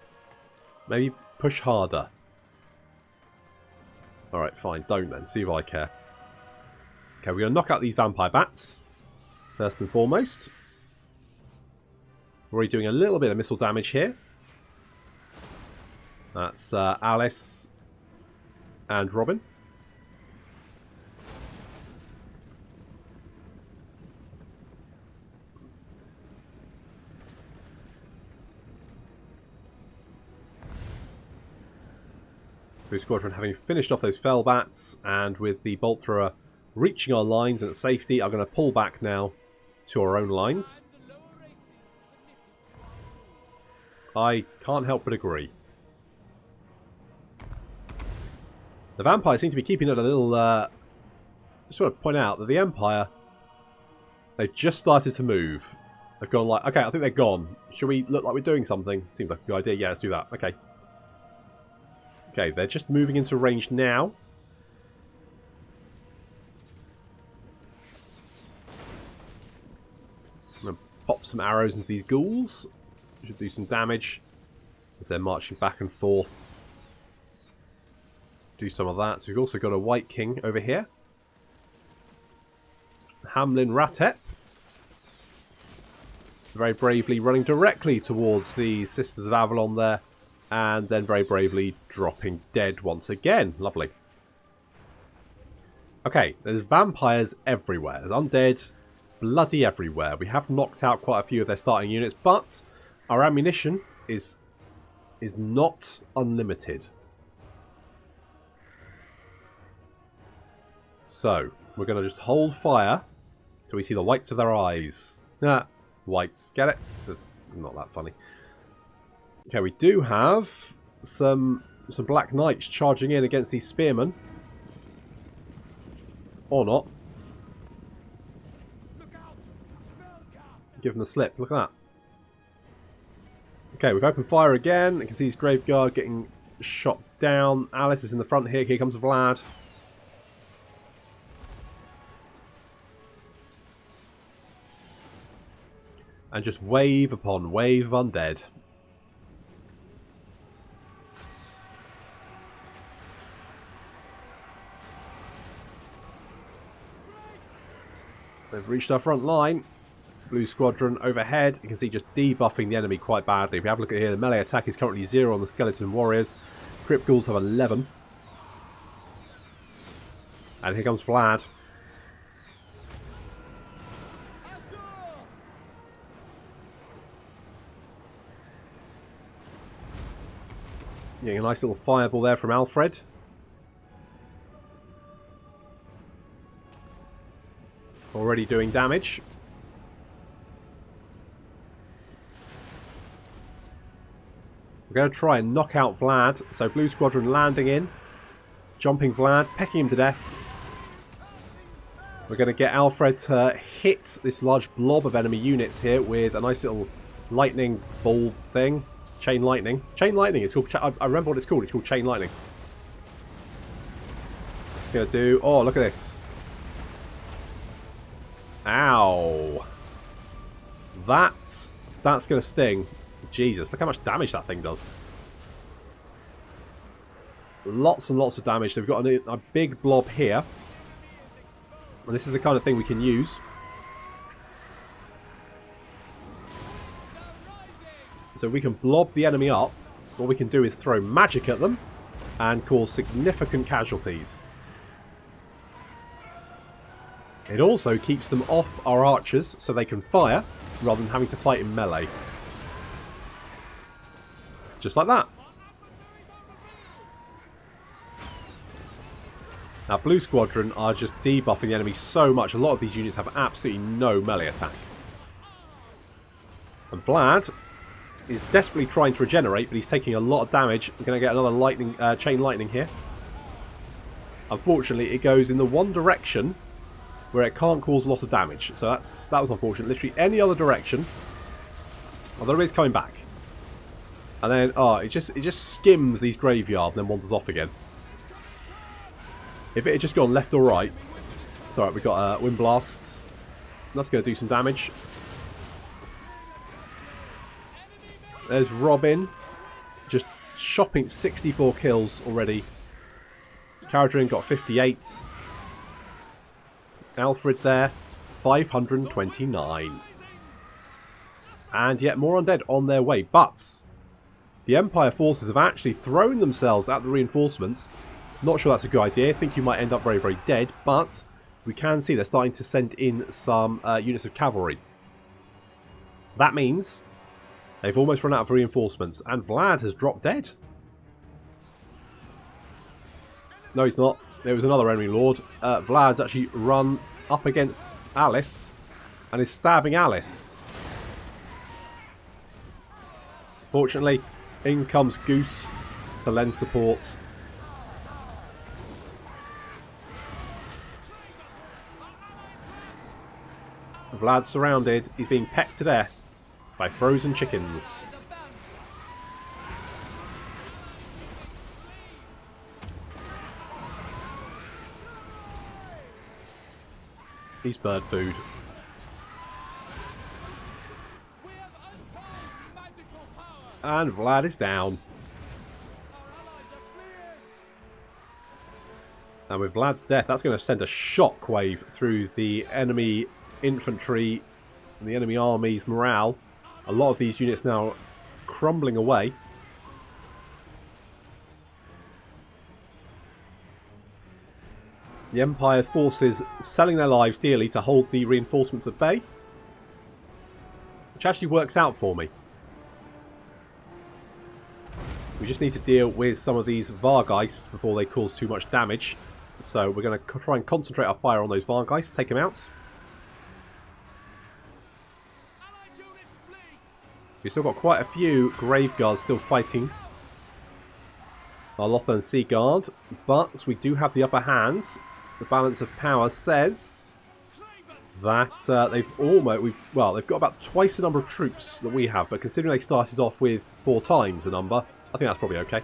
Maybe push harder. Alright, fine. Don't then. See if I care. Okay, we're going to knock out these vampire bats. First and foremost. We're already doing a little bit of missile damage here. That's Alice and Robin. Blue Squadron having finished off those fell bats, and with the bolt thrower reaching our lines and at safety, are going to pull back now to our own lines. I can't help but agree. The vampires seem to be keeping it a little... just want to point out that the Empire, they've just started to move. They've gone like, okay, I think they're gone. Should we look like we're doing something? Seems like a good idea. Yeah, let's do that. Okay. Okay, they're just moving into range now. going to pop some arrows into these ghouls. Should do some damage as they're marching back and forth. Do some of that. So we've also got a White King over here. Hamlin Ratet. Very bravely running directly towards the Sisters of Avalon there. And then very bravely dropping dead once again. Lovely. Okay, there's vampires everywhere. There's undead bloody everywhere. We have knocked out quite a few of their starting units, but our ammunition is not unlimited. So, we're going to just hold fire till we see the whites of their eyes. Whites. Get it? That's not that funny. Okay, we do have some Black Knights charging in against these spearmen. Or not. Give them a slip. Look at that. Okay, we've opened fire again. You can see his Graveguard getting shot down. Alice is in the front here. Here comes Vlad. And just wave upon wave of undead. They've reached our front line. Blue Squadron overhead. You can see just debuffing the enemy quite badly. If we have a look at here, the melee attack is currently 0 on the Skeleton Warriors. Crypt Ghouls have 11. And here comes Vlad. Getting a nice little fireball there from Alfred. Already doing damage. We're going to try and knock out Vlad. So Blue Squadron landing in. Jumping Vlad, pecking him to death. We're going to get Alfred to hit this large blob of enemy units here with a nice little lightning ball thing. Chain lightning. Chain lightning. It's called. I remember what it's called. It's called chain lightning. It's going to do. Oh, look at this. Ow. That's going to sting. Jesus, look how much damage that thing does. Lots and lots of damage. So we've got a big blob here. And this is the kind of thing we can use. So we can blob the enemy up. What we can do is throw magic at them and cause significant casualties. It also keeps them off our archers so they can fire rather than having to fight in melee. Just like that. Now Blue Squadron are just debuffing the enemy so much. A lot of these units have absolutely no melee attack. And Vlad is desperately trying to regenerate, but he's taking a lot of damage. We're going to get another lightning, chain lightning here. Unfortunately, it goes in the one direction where it can't cause a lot of damage. So that was unfortunate. Literally any other direction. Although it is coming back. And then, it just skims these graveyard and then wanders off again. If it had just gone left or right. It's alright, we've got Wind Blasts. That's going to do some damage. There's Robin. Just shopping 64 kills already. Caradrin got 58. Alfred there, 529. And yet more undead on their way. But the Empire forces have actually thrown themselves at the reinforcements. Not sure that's a good idea. I think you might end up very, very dead. But we can see they're starting to send in some units of cavalry. That means they've almost run out of reinforcements. And Vlad has dropped dead. No, he's not. There was another enemy lord. Vlad's actually run up against Alice and is stabbing Alice. Fortunately, in comes Goose to lend support. Vlad's surrounded. He's being pecked to death by frozen chickens. He's bird food. And Vlad is down. And with Vlad's death, that's going to send a shockwave through the enemy infantry and the enemy army's morale. A lot of these units now crumbling away. The Empire's forces selling their lives dearly to hold the reinforcements at bay. Which actually works out for me. We just need to deal with some of these Vargeists before they cause too much damage. So we're going to try and concentrate our fire on those Vargeists, take them out. We've still got quite a few Grave Guards still fighting our Lothern Sea Guard, but we do have the upper hand. The balance of power says that they've got about twice the number of troops that we have, but considering they started off with 4 times the number, I think that's probably okay.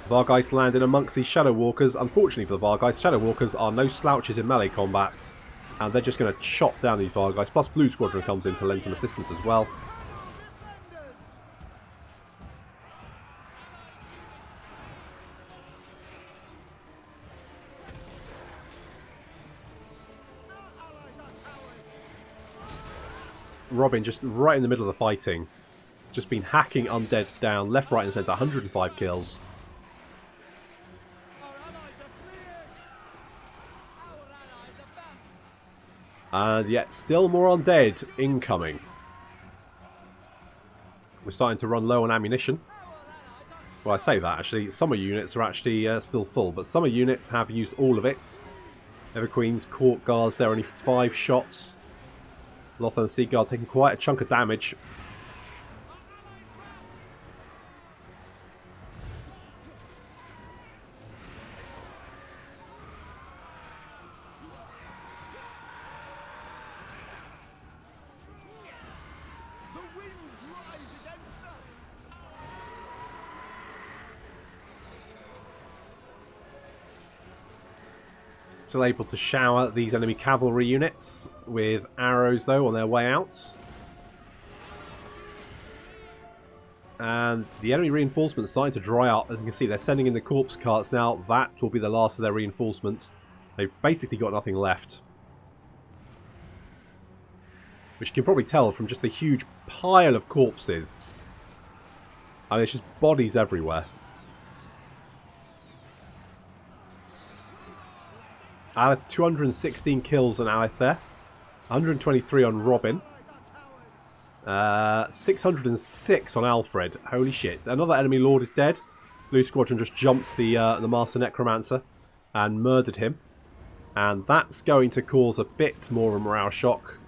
Vargeists land in amongst these Shadow Walkers. Unfortunately for the Vargeists, Shadow Walkers are no slouches in melee combat, and they're just going to chop down these Vargeists. Plus Blue Squadron comes in to lend some assistance as well. Robin just right in the middle of the fighting. Just been hacking undead down left, right and centre. 105 kills. And yet still more undead incoming. We're starting to run low on ammunition. Well, I say that actually. Summer units are actually still full, but summer units have used all of it. Everqueen's Court Guards, they're only 5 shots. Lothern Sea Guard taking quite a chunk of damage. Still able to shower these enemy cavalry units with arrows though on their way out. And the enemy reinforcements starting to dry up. As you can see, they're sending in the corpse carts now. That will be the last of their reinforcements. They've basically got nothing left. Which you can probably tell from just the huge pile of corpses. And there's just bodies everywhere. Alith, 216 kills on Alith there. 123 on Robin. 606 on Alfred. Holy shit. Another enemy lord is dead. Blue Squadron just jumped the Master Necromancer and murdered him. And that's going to cause a bit more of a morale shock.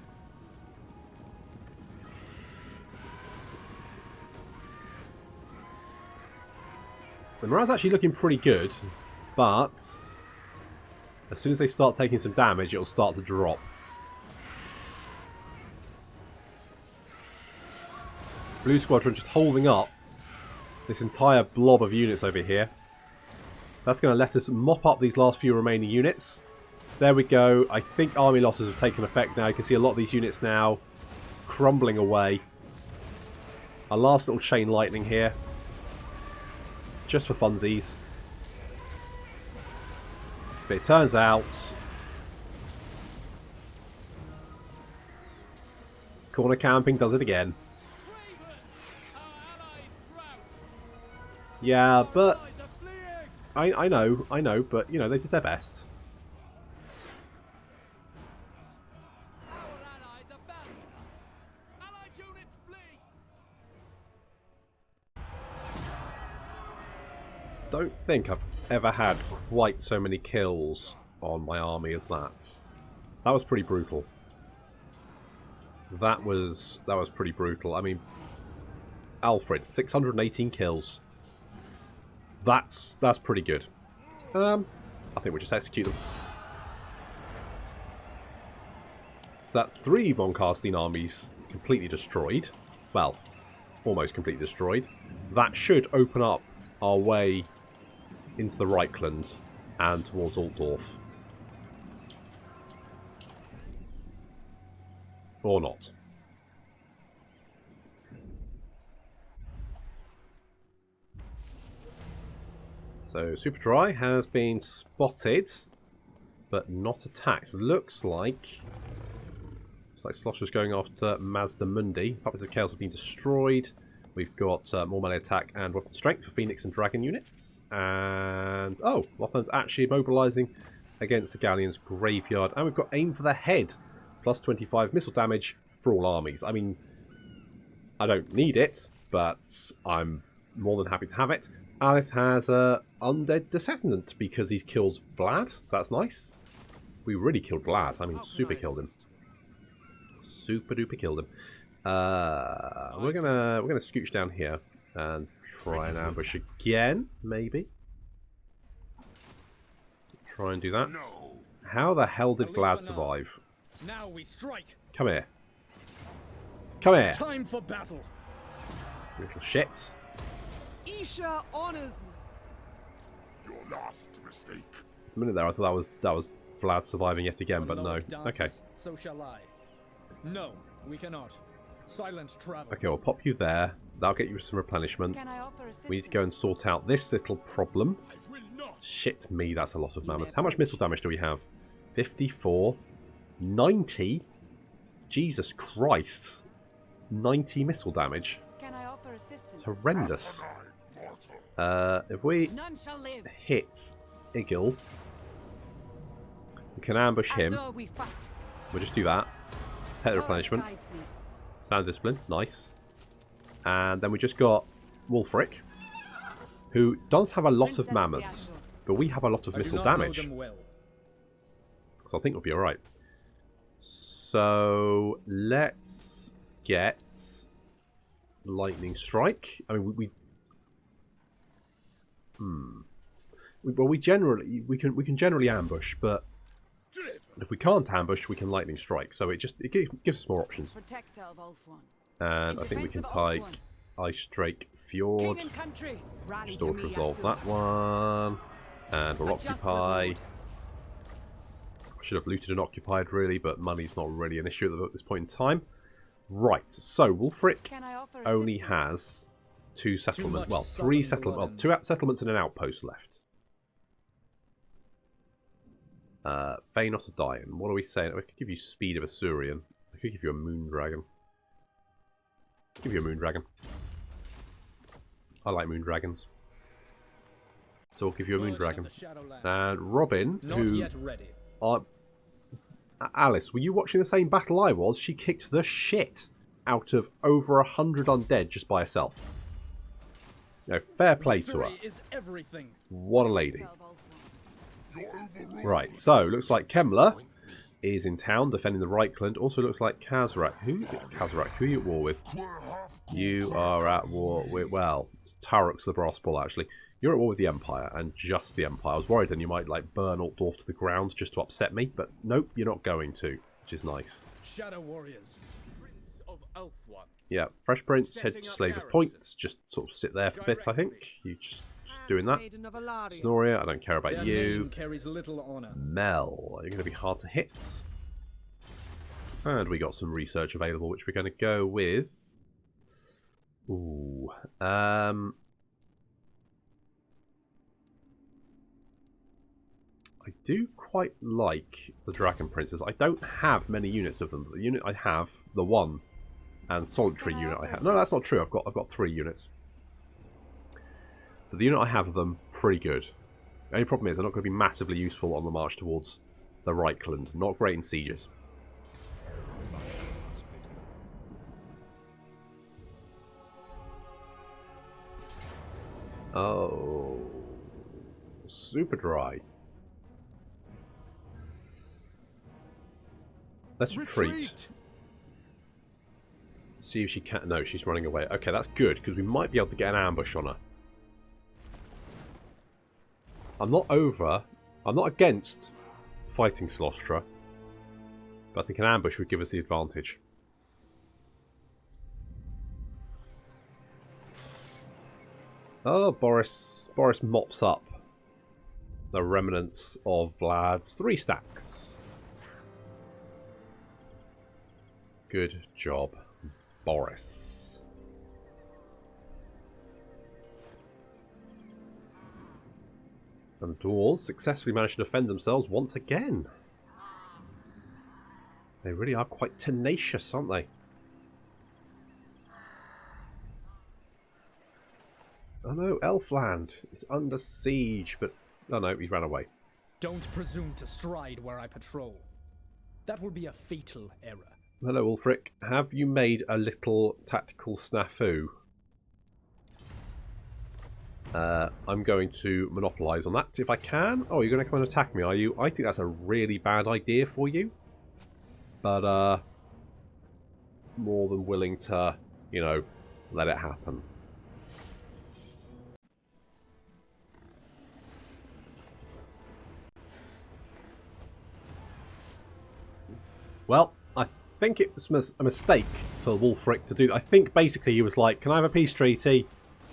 The morale's actually looking pretty good, but as soon as they start taking some damage, it'll start to drop. Blue Squadron just holding up this entire blob of units over here. That's going to let us mop up these last few remaining units. There we go. I think army losses have taken effect now. You can see a lot of these units now crumbling away. Our last little chain lightning here. Just for funsies. But it turns out corner camping does it again. Yeah, but I know, but you know, they did their best. Don't think I've ever had quite so many kills on my army as that. That was pretty brutal. That was pretty brutal. I mean, Alfred, 618 kills. That's pretty good. I think we'll just execute them. So that's 3 von Carstein armies completely destroyed. Well, almost completely destroyed. That should open up our way into the Reichland and towards Altdorf. Or not. So Super Dry has been spotted, but not attacked. Looks like Slosher's going after Mazda Mundi. Puppets of Chaos have been destroyed. We've got more melee attack and weapon strength for Phoenix and Dragon units. And, oh, Lothan's actually mobilising against the Galleon's graveyard. And we've got aim for the head. Plus 25 missile damage for all armies. I mean, I don't need it, but I'm more than happy to have it. Alith has a undead descendant because he's killed Vlad. So that's nice. We really killed Vlad. I mean, super killed him. Super duper killed him. We're gonna scooch down here and try and ambush again, maybe. Try and do that. How the hell did Vlad survive? Now we strike. Come here. Come here. Time for battle. Little shit. Isha honors me. Your last mistake. A minute there, I thought that was Vlad surviving yet again, but no. Okay. So shall I. No, we cannot. Silent travel. Okay, we'll pop you there. That'll get you some replenishment. Can I offer assistance? We need to go and sort out this little problem. I will not. Shit me, that's a lot of mammoths. How much missile damage do we have? 54. 90? Jesus Christ. 90 missile damage. Can I offer assistance? It's horrendous. Mortal. If we None shall live. hit Eagle, we can ambush him. As we fight. We'll just do that. Pet Power replenishment. guides me. Sound discipline. Nice. And then we just got Wulfric, who does have a lot Princess of of the mammoths, Azure. but we have a lot of I do missile not know damage. them well. So I think we'll be alright. So let's get Lightning Strike. I mean, we can generally ambush, but if we can't ambush, we can Lightning Strike. So it gives us more options. Protector of Ulthuan. And In I think we can defense of take Ulthuan. Ice Drake Fjord. King and country. Rally Store to to me, resolve Yasuo. that one. And we'll Adjust occupy. reward. I should have looted and occupied really, but money's not really an issue at this point in time. Right, so Wulfric Can I offer only assistance? has two settlements, much well, three southern settlements, well, blood two settlements and an outpost left. Fey not a Dian. What are we saying? I could give you Speed of Assyrian. I could give you a Moon Dragon. Give you a Moon Dragon. I like Moon Dragons. So we'll give you a Moon Guardian Dragon. of the Shadowlands. And Robin, Not who... yet ready. Alice, were you watching the same battle I was? She kicked the shit out of over 100 undead just by herself. No, fair play to her. Victory is everything. What a lady. Protector of Ulthuan. You're overruled. Right, so looks like Kemler is in town defending the Reichland. Also looks like Kazrak. Who are you at war with? You are at war with, well, Tarok's the Brass Bull actually. You're at war with the Empire, and just the Empire. I was worried then you might like burn Altdorf to the ground just to upset me, but nope, you're not going to, which is nice. Shadow warriors. Prince of Ulthuan. Yeah, Fresh Prince, head Setting to up Slaver's garrison. Point. Just sort of sit there for a bit, I think. You just doing that. Handmaiden of Alaria. Snoria, I don't care about Their you. name carries little honor. Mel, you're going to be hard to hit. And we got some research available, which we're going to go with. Ooh, I do quite like the Dragon Princes. I don't have many units of them, but the unit I have, the one, and solitary Can I unit I offer have. No, that's not true. I've got 3 units. But the unit I have of them, pretty good. The only problem is they're not going to be massively useful on the march towards the Reichland. Not great in sieges. Oh, super dry. Let's retreat. See if she can. No, she's running away. Okay, that's good because we might be able to get an ambush on her. I'm not against fighting Slostra, but I think an ambush would give us the advantage. Oh, Boris mops up the remnants of Vlad's 3 stacks. Good job, Boris. And the dwarves successfully managed to defend themselves once again. They really are quite tenacious, aren't they? Oh no, Elfland is under siege, but... Oh no, he ran away. Don't presume to stride where I patrol. That will be a fatal error. Hello, Ulfric. Have you made a little tactical snafu? I'm going to monopolise on that if I can. Oh, you're going to come and attack me, are you? I think that's a really bad idea for you. But, more than willing to, you know, let it happen. Well, I think it was a mistake for Wulfric to do. I think basically he was like, can I have a peace treaty?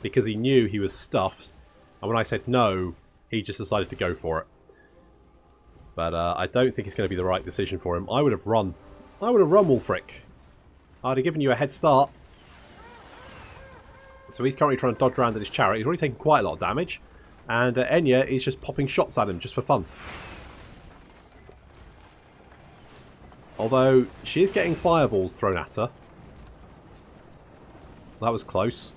Because he knew he was stuffed. And when I said no, he just decided to go for it. But I don't think it's going to be the right decision for him. I would have run. I would have run, Wulfric. I'd have given you a head start. So he's currently trying to dodge around at his chariot. He's already taken quite a lot of damage. And Enya is just popping shots at him just for fun. Although, she is getting fireballs thrown at her. That was close.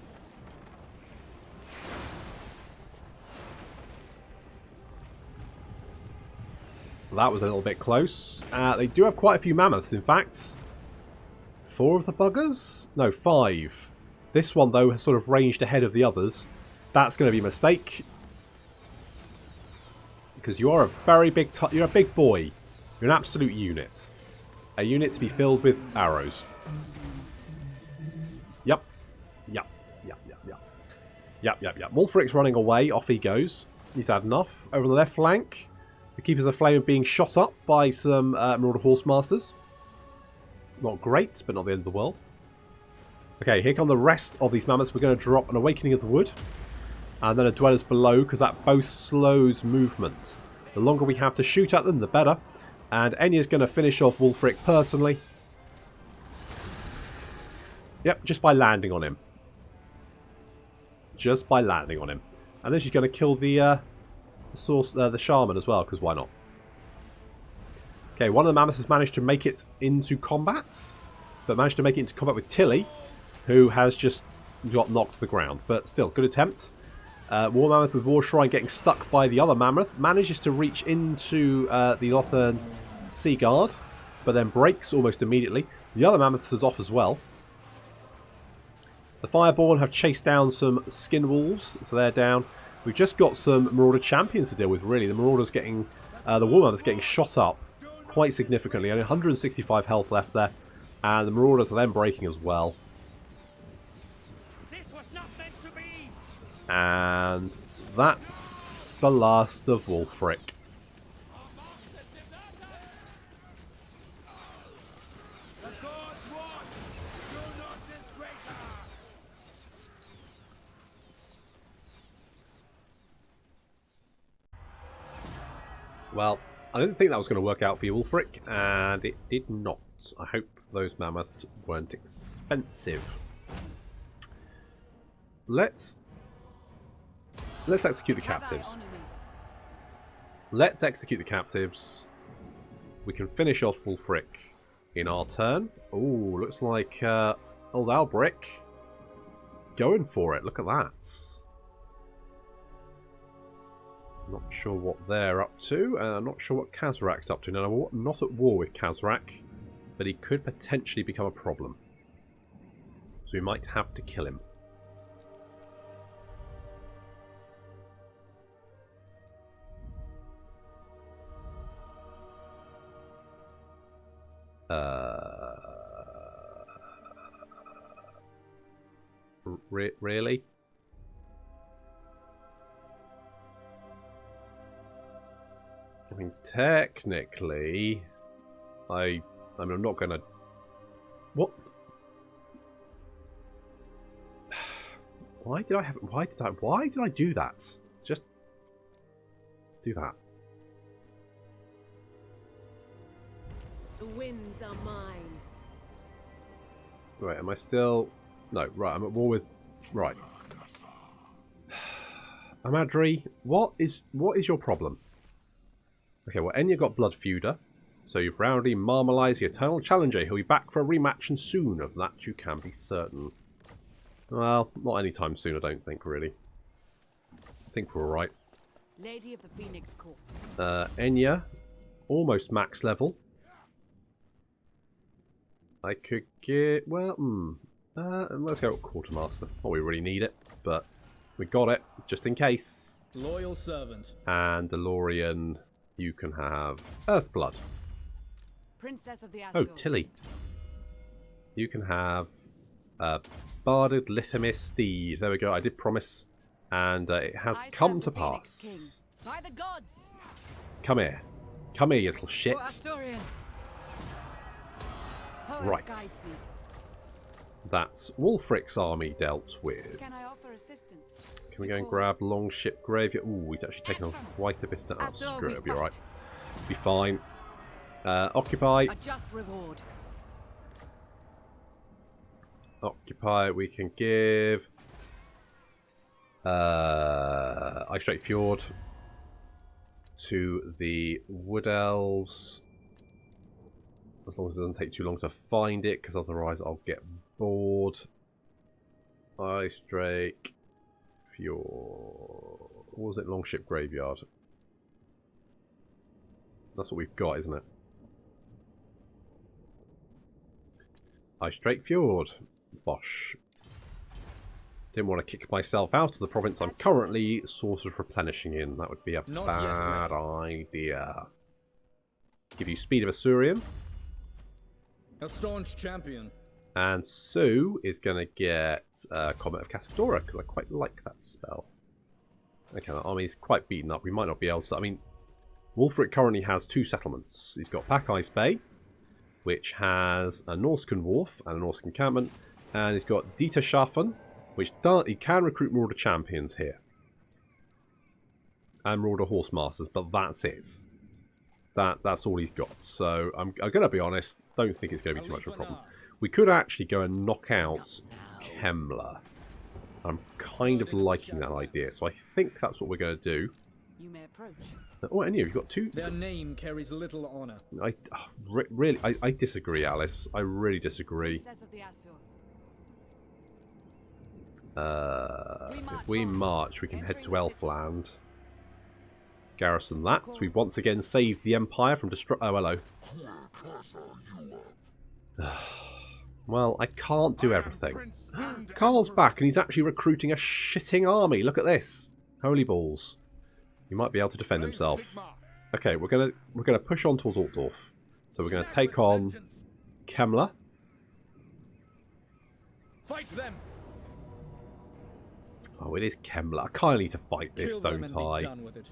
That was a little bit close. They do have quite a few mammoths, in fact. 4 of the buggers? No, 5. This one, though, has sort of ranged ahead of the others. That's going to be a mistake. Because you are a very big... You're a big boy. You're an absolute unit. A unit to be filled with arrows. Yep. Yep. Yep. Yep. Yep. Yep. Yep. Yep. Wulfric's running away. Off he goes. He's had enough. Over on the left flank, the Keepers of Flame are being shot up by some Marauder Horsemasters. Not great, but not the end of the world. Okay, here come the rest of these mammoths. We're going to drop an Awakening of the Wood. And then a Dwellers Below, because that both slows movement. The longer we have to shoot at them, the better. And Enya's going to finish off Wulfric personally. Yep, just by landing on him. Just by landing on him. And then she's going to kill the shaman as well, because why not? Okay, one of the mammoths has managed to make it into combat. But managed to make it into combat with Tilly, who has just got knocked to the ground. But still, good attempt. War Mammoth with War Shrine getting stuck by the other mammoth. Manages to reach into the Lothern Sea Guard, but then breaks almost immediately. The other mammoth is off as well. The Fireborn have chased down some Skin Wolves, so they're down. We've just got some Marauder Champions to deal with, really. The Marauder's getting... the War Mammoth's getting shot up quite significantly. Only 165 health left there. And the Marauders are then breaking as well. And that's the last of Wulfric. Well, I didn't think that was going to work out for you, Wulfric, and it did not. I hope those mammoths weren't expensive. Let's execute the captives. Let's execute the captives. We can finish off Wulfric in our turn. Oh, looks like old Albric going for it. Look at that. Not sure what they're up to. Not sure what Kazrak's up to. Now, we're not at war with Kazrak, but he could potentially become a problem. So we might have to kill him. Really? I mean, technically, I mean, I'm not gonna... What? Why did I do that? Just do that. The winds are mine. Right, am I still... No, right, I'm at war with... Right. Amadri, what is your problem? Okay, well, Enya got Blood Feuder. So you've roundly marmalised the Eternal Challenger. He'll be back for a rematch, and soon. Of that you can be certain. Well, not anytime soon, I don't think, really. I think we're alright. Lady of the Phoenix Court. Enya, almost max level. I could get... Well, let's go with Quartermaster. Not we really need it, but we got it, just in case. Loyal servant. And DeLorean, you can have Earthblood. Princess of the Oh, Azure. Tilly. You can have Barded Lithimis Steed. There we go, I did promise. And it has I come serve to the Phoenix pass. King. By the gods. Come here. Come here, you little shit. For Asturian. Hoeth Right. guides me. That's Wulfric's army dealt with. Can I offer assistance? Can we go and grab Longship Graveyard? Ooh, we'd actually taken on quite a bit of that. Oh, Azure screw it, we it'll be alright. fight. Be fine. Occupy. A just reward. Occupy, we can give... Ice Strait Fjord to the Wood Elves. As long as it doesn't take too long to find it, because otherwise I'll get bored. Ice Drake Fjord. What was it? Longship Graveyard. That's what we've got, isn't it? Ice Drake Fjord. Bosh. Didn't want to kick myself out of the province I'm currently sort of replenishing in. That would be a bad idea. Give you Speed of Assyrian. A staunch champion. And Sue is going to get Comet of Cassadora, because I quite like that spell. Okay, the army's quite beaten up. We might not be able to... I mean, Wulfric currently has 2 settlements. He's got Pack Ice Bay, which has a Norscan wharf and a Norscan encampment. And he's got Dieter Schaffen, which he can recruit Marauder champions here. And Marauder horse masters, but that's it. That's all he's got. So I'm going to be honest, don't think it's going to be too much of a problem. We could actually go and knock out Kemmler. I'm kind of liking that idea, so I think that's what we're going to do. You may approach. Oh, and you've got 2. Their name carries little honor. I disagree, Alice. I really disagree. Princess of the Azure. If we march, we can head to Elfland. Garrison that. We've once again saved the Empire from destruction. Oh, hello. Well, I can't do everything. Carl's back, and he's actually recruiting a shitting army. Look at this. Holy balls. He might be able to defend himself. Okay, we're gonna push on towards Altdorf. So we're gonna take on Kemmler. Fight them. Oh, it is Kemmler. I kind of need to fight this, Kill them don't and be I? done with it.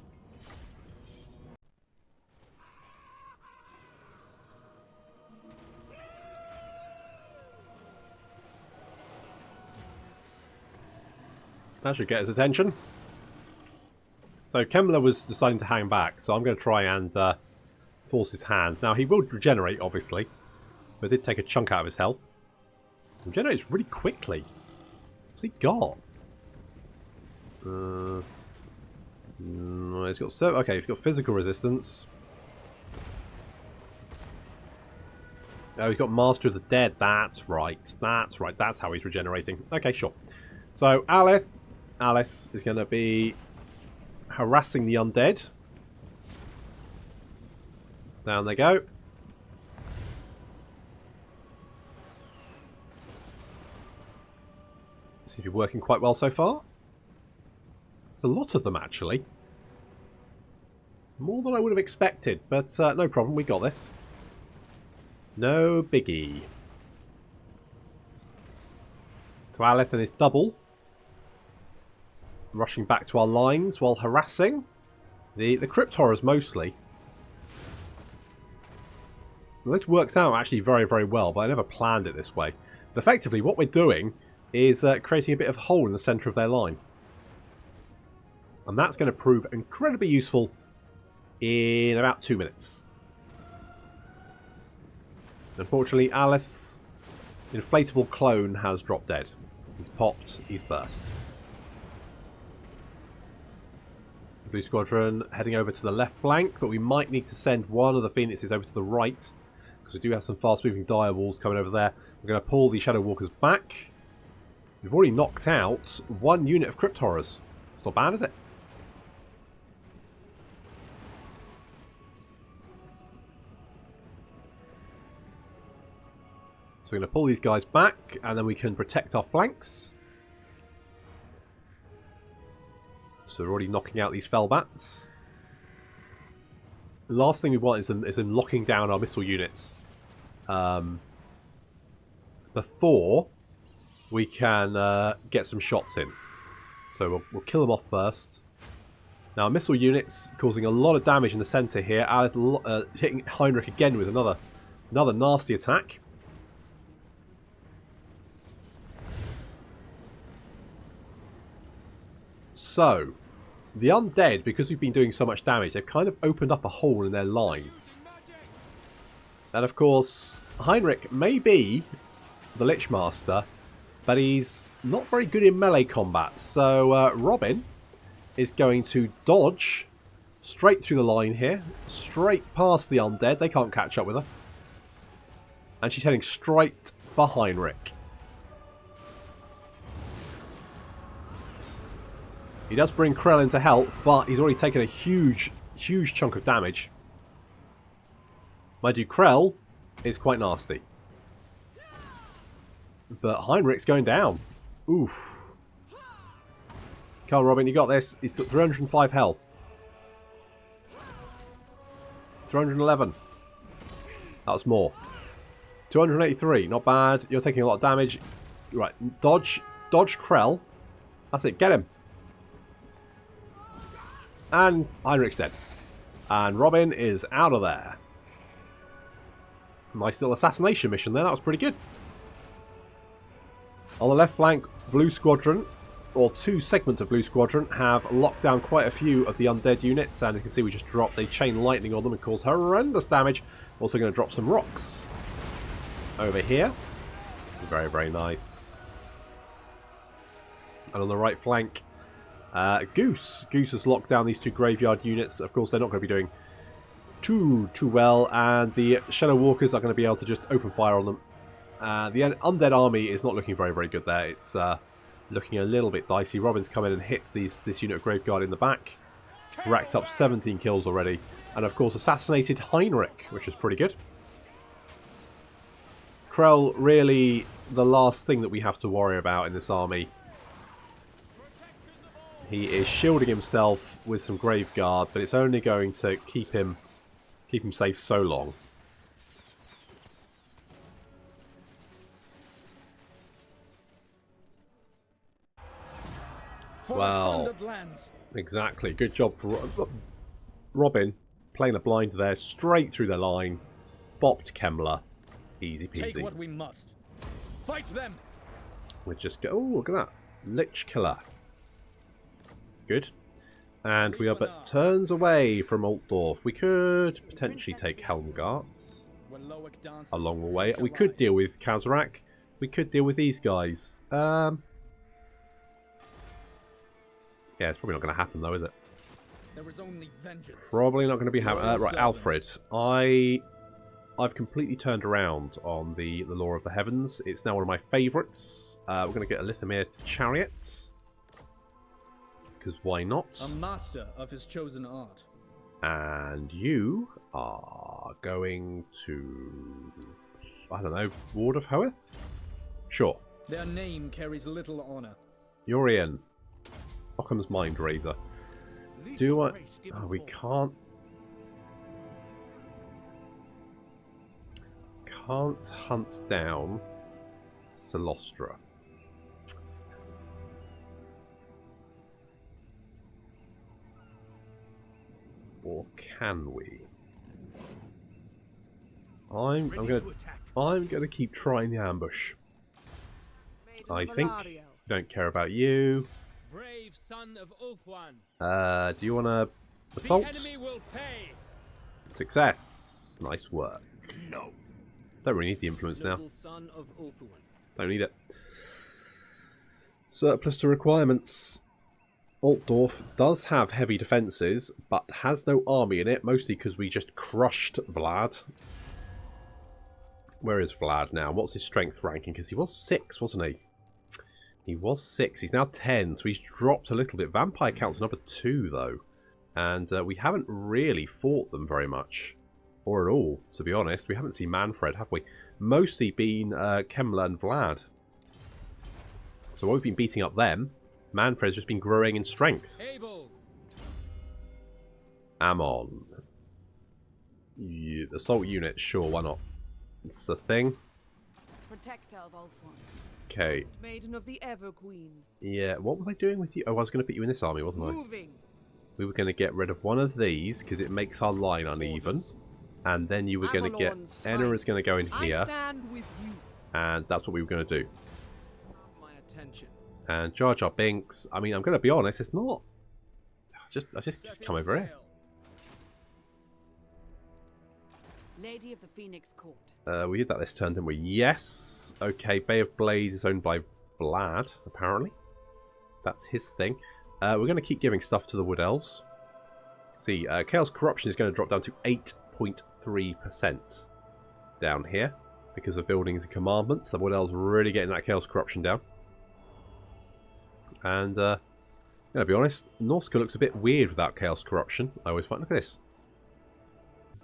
That should get his attention. So Kemmler was deciding to hang back, so I'm going to try and force his hand. Now, he will regenerate, obviously, but it did take a chunk out of his health. He regenerates really quickly. What's he got? He's got okay, he's got physical resistance. Oh, he's got Master of the Dead. That's right. That's right. That's how he's regenerating. Okay, sure. So Alice is going to be harassing the undead. Down they go. Seems to be working quite well so far. There's a lot of them, actually. More than I would have expected, but no problem, we got this. No biggie. So Aleph and his double. Rushing back to our lines while harassing the crypt horrors mostly. Well, this works out actually very, very well, but I never planned it this way. But effectively, what we're doing is creating a bit of a hole in the centre of their line. And that's going to prove incredibly useful in about 2 minutes. Unfortunately, Alice's inflatable clone has dropped dead. He's popped, he's burst. Blue Squadron heading over to the left flank, but we might need to send one of the Phoenixes over to the right, because we do have some fast-moving dire walls coming over there. We're going to pull the Shadow Walkers back. We've already knocked out one unit of Crypt Horrors. It's not bad, is it? So we're going to pull these guys back, and then we can protect our flanks. So we're already knocking out these Felbats. The last thing we want is in locking down our missile units before we can get some shots in. So we'll kill them off first. Now, missile units causing a lot of damage in the centre here. Hitting Heinrich again with another nasty attack. So, the undead, because we've been doing so much damage, they've kind of opened up a hole in their line. And of course, Heinrich may be the Lich Master, but he's not very good in melee combat. So Robin is going to dodge straight through the line here, straight past the undead. They can't catch up with her. And she's heading straight for Heinrich. He does bring Krell in to help, but he's already taken a huge chunk of damage. Mind you, Krell is quite nasty. But Heinrich's going down. Oof. Come on, Robin, you got this. He's got 305 health. 311. That was more. 283, not bad. You're taking a lot of damage. Right, dodge Krell. That's it, get him. And Heinrich's dead. And Robin is out of there. Nice little assassination mission there. That was pretty good. On the left flank, Blue Squadron, or two segments of Blue Squadron, have locked down quite a few of the undead units. And you can see we just dropped a chain lightning on them and caused horrendous damage. Also going to drop some rocks over here. Very, very nice. And on the right flank, Goose has locked down these two graveyard units. Of course, they're not going to be doing too well, and the Shadow Walkers are going to be able to just open fire on them. The undead army is not looking very good there. It's looking a little bit dicey. Robin's come in and hit this unit of Graveguard in the back. Racked up 17 kills already, and of course assassinated Heinrich, which is pretty good. Krell really the last thing that we have to worry about in this army. He is shielding himself with some Graveguard, but it's only going to keep him safe so long. Well, exactly. Good job for Robin, playing the blind there, straight through the line, bopped Kemmler, easy peasy. Take what we must. Fight them. We'll just go. Oh, look at that, Lich Killer. Good. And we are but turns away from Altdorf. We could potentially take Helmgarts along the way. We could deal with Kazarak. We could deal with these guys. Yeah, it's probably not going to happen though, is it? There is only vengeance. Probably not going to be happening. Right, Alfred. I've completely turned around on the Law of the Heavens. It's now one of my favourites. We're going to get a Lithomir Chariot. Because why not? A master of his chosen art. And you are going to, I don't know, Ward of Hoeth? Sure. Their name carries little honor. You're in. Occam's Mind Razor. Do I... Oh, we can't... Can't hunt down Celostra. Or can we? I'm gonna keep trying the ambush. I think. Don't care about you. Brave son of Ulthuan. Do you want to assault? The enemy will pay. Success. Nice work. No. Don't really need the influence now. Son of Ulthuan. Don't need it. Surplus to requirements. Altdorf does have heavy defences, but has no army in it, mostly because we just crushed Vlad. Where is Vlad now? What's his strength ranking? Because he was 6, wasn't he? He was 6. He's now 10, so he's dropped a little bit. Vampire count's number 2, though. And we haven't really fought them very much. Or at all, to be honest. We haven't seen Manfred, have we? Mostly been Kemmler and Vlad. So while we've been beating up them, Manfred's just been growing in strength. Able. Ammon. Assault unit, sure, why not? It's the thing. Protector of Ulthuan. Okay. Maiden of the Ever Queen. Yeah, what was I doing with you? Oh, I was going to put you in this army, wasn't I? Moving. We were going to get rid of one of these because it makes our line uneven. And then you were going to get... Enna is going to go in here. I stand with you. And that's what we were going to do. My attention. And Jar Jar Binks, I mean, I'm going to be honest, it's not... I just come over here. Lady of the Phoenix Court. We did that this turn, didn't we? Yes. Okay, Bay of Blades is owned by Vlad, apparently. That's his thing. We're going to keep giving stuff to the Wood Elves. See, Chaos Corruption is going to drop down to 8.3% down here because of buildings and commandments. The Wood Elves are really getting that Chaos Corruption down. And, to be honest, Norsca looks a bit weird without Chaos Corruption. I always find, look at this.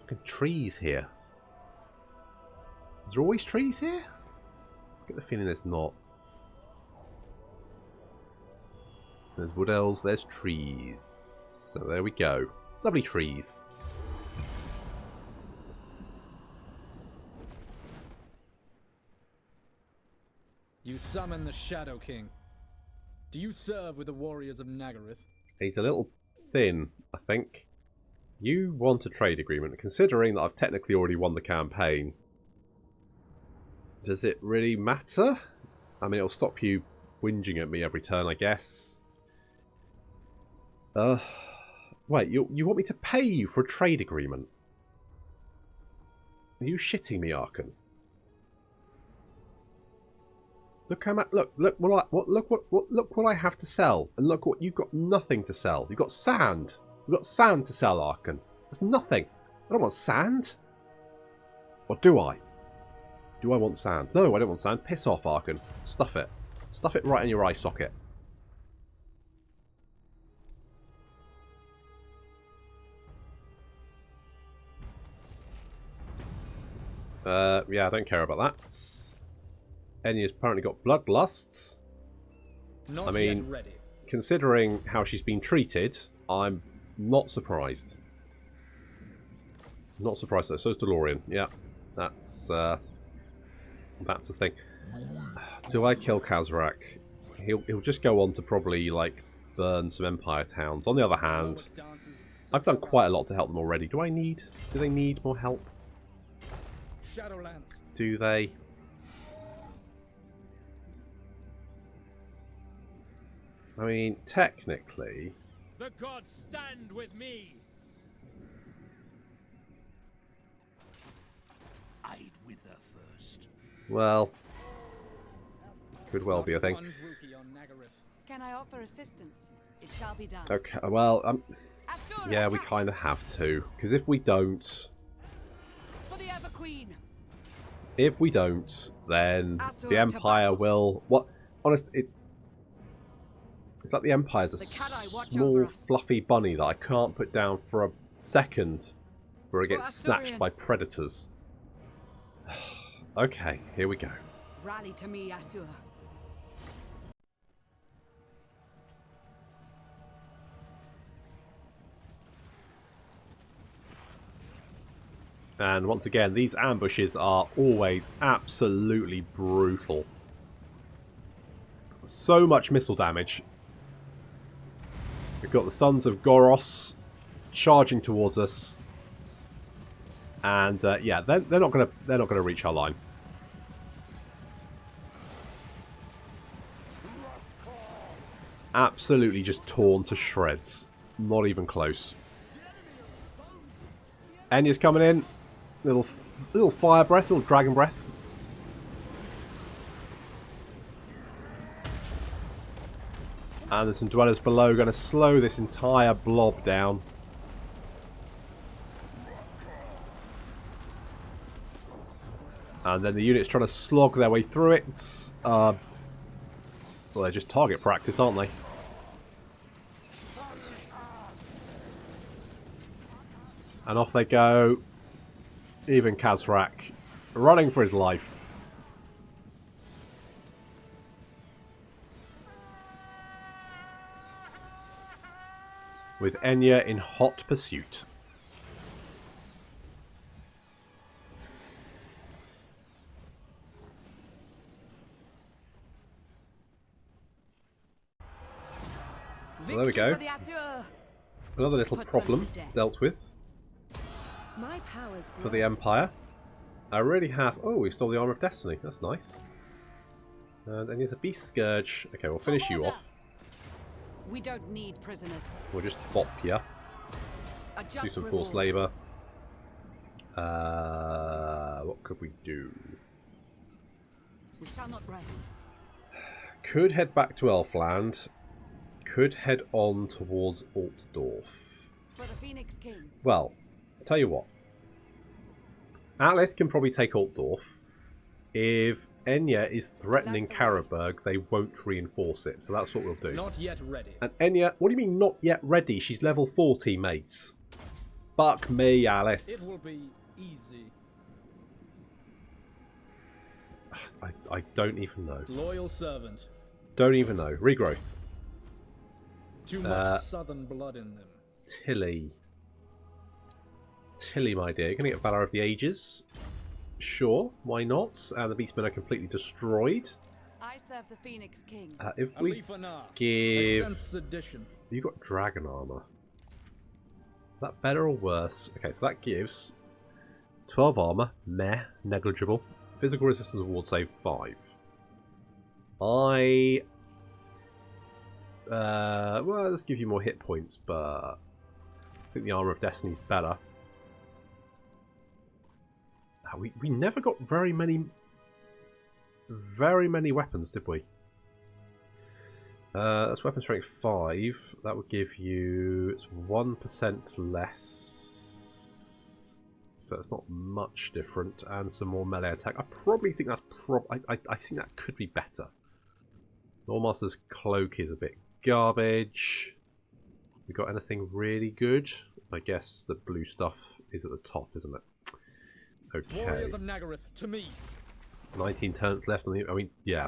Look at trees here. Is there always trees here? I get the feeling there's not. There's Wood Elves, there's trees. So there we go. Lovely trees. You summon the Shadow King. Do you serve with the warriors of Nagarythe? He's a little thin, I think. You want a trade agreement, considering that I've technically already won the campaign. Does it really matter? I mean, it'll stop you whinging at me every turn, I guess. Wait, you want me to pay you for a trade agreement? Are you shitting me, Arkan? Look how much. Look what I have to sell, and look what you've got. Nothing to sell. You've got sand. You've got sand to sell, Arkan. There's nothing. I don't want sand. Or do I? Do I want sand? No, I don't want sand. Piss off, Arkan. Stuff it. Stuff it right in your eye socket. Yeah, I don't care about that. Enya's apparently got bloodlusts. Not I mean, yet ready. Considering how she's been treated, I'm not surprised. Not surprised. So is DeLorean. Yeah, that's the thing. Do I kill Kazarak? He'll just go on to probably like burn some Empire towns. On the other hand, I've done quite a lot to help them already. Do they need more help? Shadowlands. Do they? I mean, technically... The gods stand with me! I'd wither first. Well... Could well be, I think. Can I offer assistance? It shall be done. Okay, well, Asura, yeah, we attack! kind of have to. Because if we don't... For the Ever Queen! If we don't, then Asura the to Empire battle. will... What? Honestly, it's like the Empire's a The Kadai watch small, over us. fluffy bunny that I can't put down for a second where it For gets snatched Asturian. by predators. Okay, here we go. Rally to me, Asura. And once again, these ambushes are always absolutely brutal. So much missile damage. We've got the Sons of Goros charging towards us, and yeah, they're not gonna reach our line. Absolutely just torn to shreds. Not even close. Enya's coming in. Little fire breath, little dragon breath. And there's some dwellers below going to slow this entire blob down. And then the units trying to slog their way through it. Well, they're just target practice, aren't they? And off they go. Even Kazrak running for his life. With Enya in hot pursuit. Well, there we go. Another little problem dealt with My powers for the Empire. I really have... Oh, we stole the Armour of Destiny. That's nice. And then there's a Beast Scourge. Okay, we'll finish you off. We don't need prisoners. We'll just bop you. Do some forced labour. What could we do? We shall not rest. Could head back to Elfland. Could head on towards Altdorf. For the Phoenix King. Well, I'll tell you what. Athlith can probably take Altdorf. If Enya is threatening Karaberg, they won't reinforce it. So that's what we'll do. Not yet ready. And Enya, what do you mean not yet ready? She's level 40, mates. Fuck me, Alice. It will be easy. I don't even know. Loyal servant. Don't even know. Regrowth. Too much southern blood in them. Tilly. Tilly, my dear. Gonna get Valor of the Ages. Sure, why not? And the Beastmen are completely destroyed. I serve the Phoenix King. If we give... You got dragon armor. Is that better or worse? Okay, so that gives 12 armor. Meh. Negligible. Physical resistance ward save 5. Well, let's give you more hit points, but I think the Armour of Destiny is better. We never got very many weapons, did we? That's weapon strength 5. That would give you... It's 1% less. So it's not much different. And some more melee attack. I probably think that's... I think that could be better. Lawmaster's Cloak is a bit garbage. We got anything really good? I guess the blue stuff is at the top, isn't it? Okay. Warriors of Nagarythe, to me. 19 turns left on the... I mean, yeah.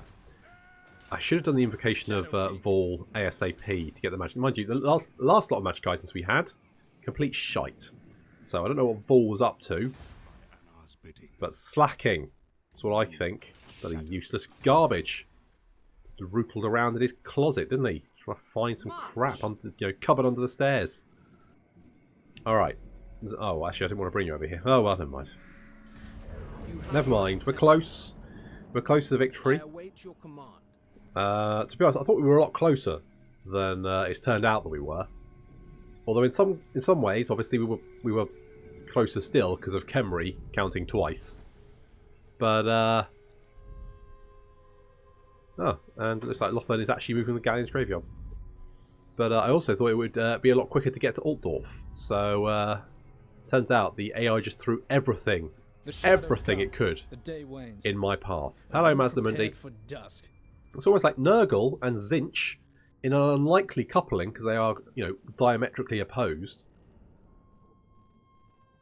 I should have done the invocation of Vol ASAP to get the magic. Mind you, the last lot of magic items we had, complete shite. So I don't know what Vol was up to. But slacking. That's what I think. Bloody useless garbage. Just rootled around in his closet, didn't he? Trying to find some crap under, cupboard under the stairs. Alright. Oh, actually, I didn't want to bring you over here. Oh, well, never mind. Never mind. We're close. We're close to the victory. To be honest, I thought we were a lot closer than it's turned out that we were. Although in some ways, obviously, we were closer still because of Khemri counting twice. But oh, and it looks like Lokhir is actually moving the Galleon's graveyard. But I also thought it would be a lot quicker to get to Altdorf. So turns out the AI just threw everything it could in my path. Hello, Mazdamundi. It's almost like Nurgle and Zinch, in an unlikely coupling, because they are, diametrically opposed,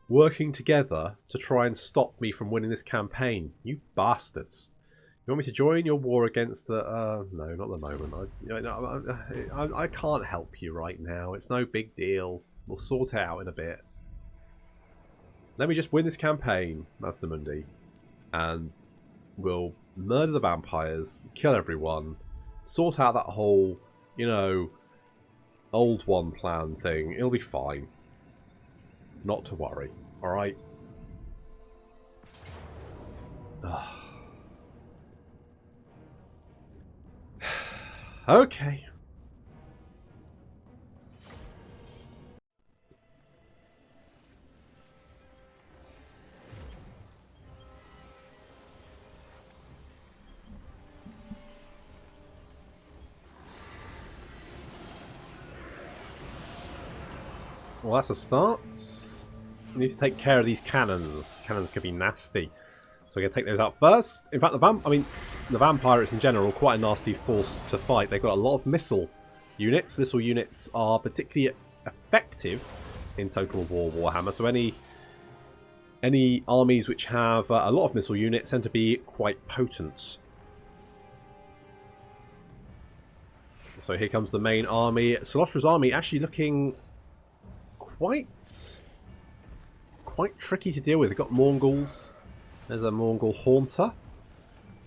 working together to try and stop me from winning this campaign. You bastards. You want me to join your war against the... no, not at the moment. I can't help you right now. It's no big deal. We'll sort it out in a bit. Let me just win this campaign, Mazdamundi, and we'll murder the vampires, kill everyone, sort out that whole, old one plan thing. It'll be fine. Not to worry, alright? Okay. Well, that's a start. We need to take care of these cannons. Cannons could be nasty. So we're going to take those out first. In fact, the vampires in general are quite a nasty force to fight. They've got a lot of missile units. Missile units are particularly effective in Total War Warhammer. So any armies which have a lot of missile units tend to be quite potent. So here comes the main army. Salostra's army actually looking quite tricky to deal with. They've got Mongols. There's a Mongol Haunter.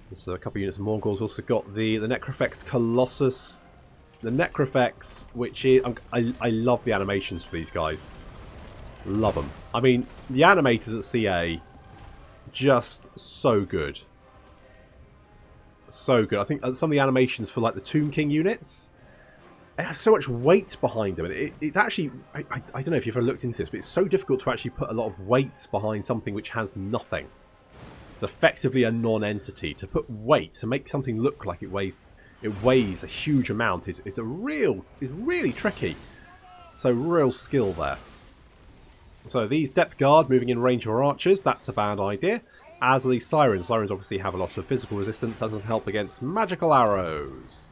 There's a couple of units of Mongols. Also got the Necrofex Colossus. The Necrofex, which is... I love the animations for these guys. Love them. I mean, the animators at CA, just so good. So good. I think some of the animations for like the Tomb King units, it has so much weight behind them. And it's actually... I don't know if you've ever looked into this, but it's so difficult to actually put a lot of weight behind something which has nothing. Effectively a non-entity. To put weight, to make something look like it weighs a huge amount is really tricky. So real skill there. So these depth guard moving in range of our archers, that's a bad idea. As are these sirens. Sirens obviously have a lot of physical resistance, that doesn't help against magical arrows.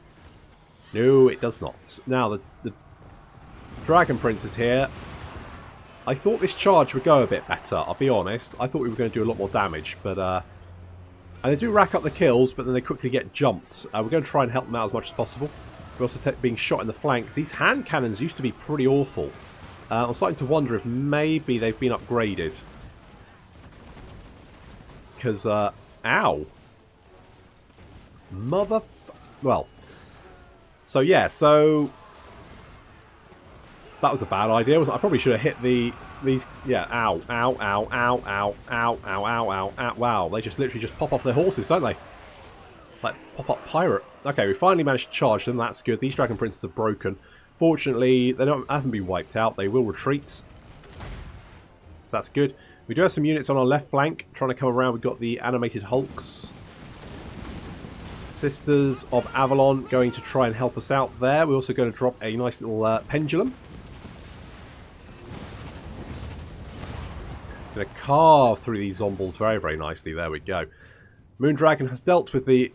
No, it does not. Now the Dragon Prince is here. I thought this charge would go a bit better, I'll be honest. I thought we were going to do a lot more damage, but... and they do rack up the kills, but then they quickly get jumped. We're going to try and help them out as much as possible. We're also being shot in the flank. These hand cannons used to be pretty awful. I'm starting to wonder if maybe they've been upgraded. Because, ow. Mother... Well. So, yeah, so... That was a bad idea. I probably should have hit these... Yeah, ow, ow, ow, ow, ow, ow, ow, ow, ow. Wow, they just literally just pop off their horses, don't they? Like, pop-up pirate. Okay, we finally managed to charge them. That's good. These Dragon Princes are broken. Fortunately, they haven't been wiped out. They will retreat. So that's good. We do have some units on our left flank trying to come around. We've got the animated Hulks. Sisters of Avalon going to try and help us out there. We're also going to drop a nice little pendulum. Going to carve through these zombies very, very nicely. There we go. Moondragon has dealt with the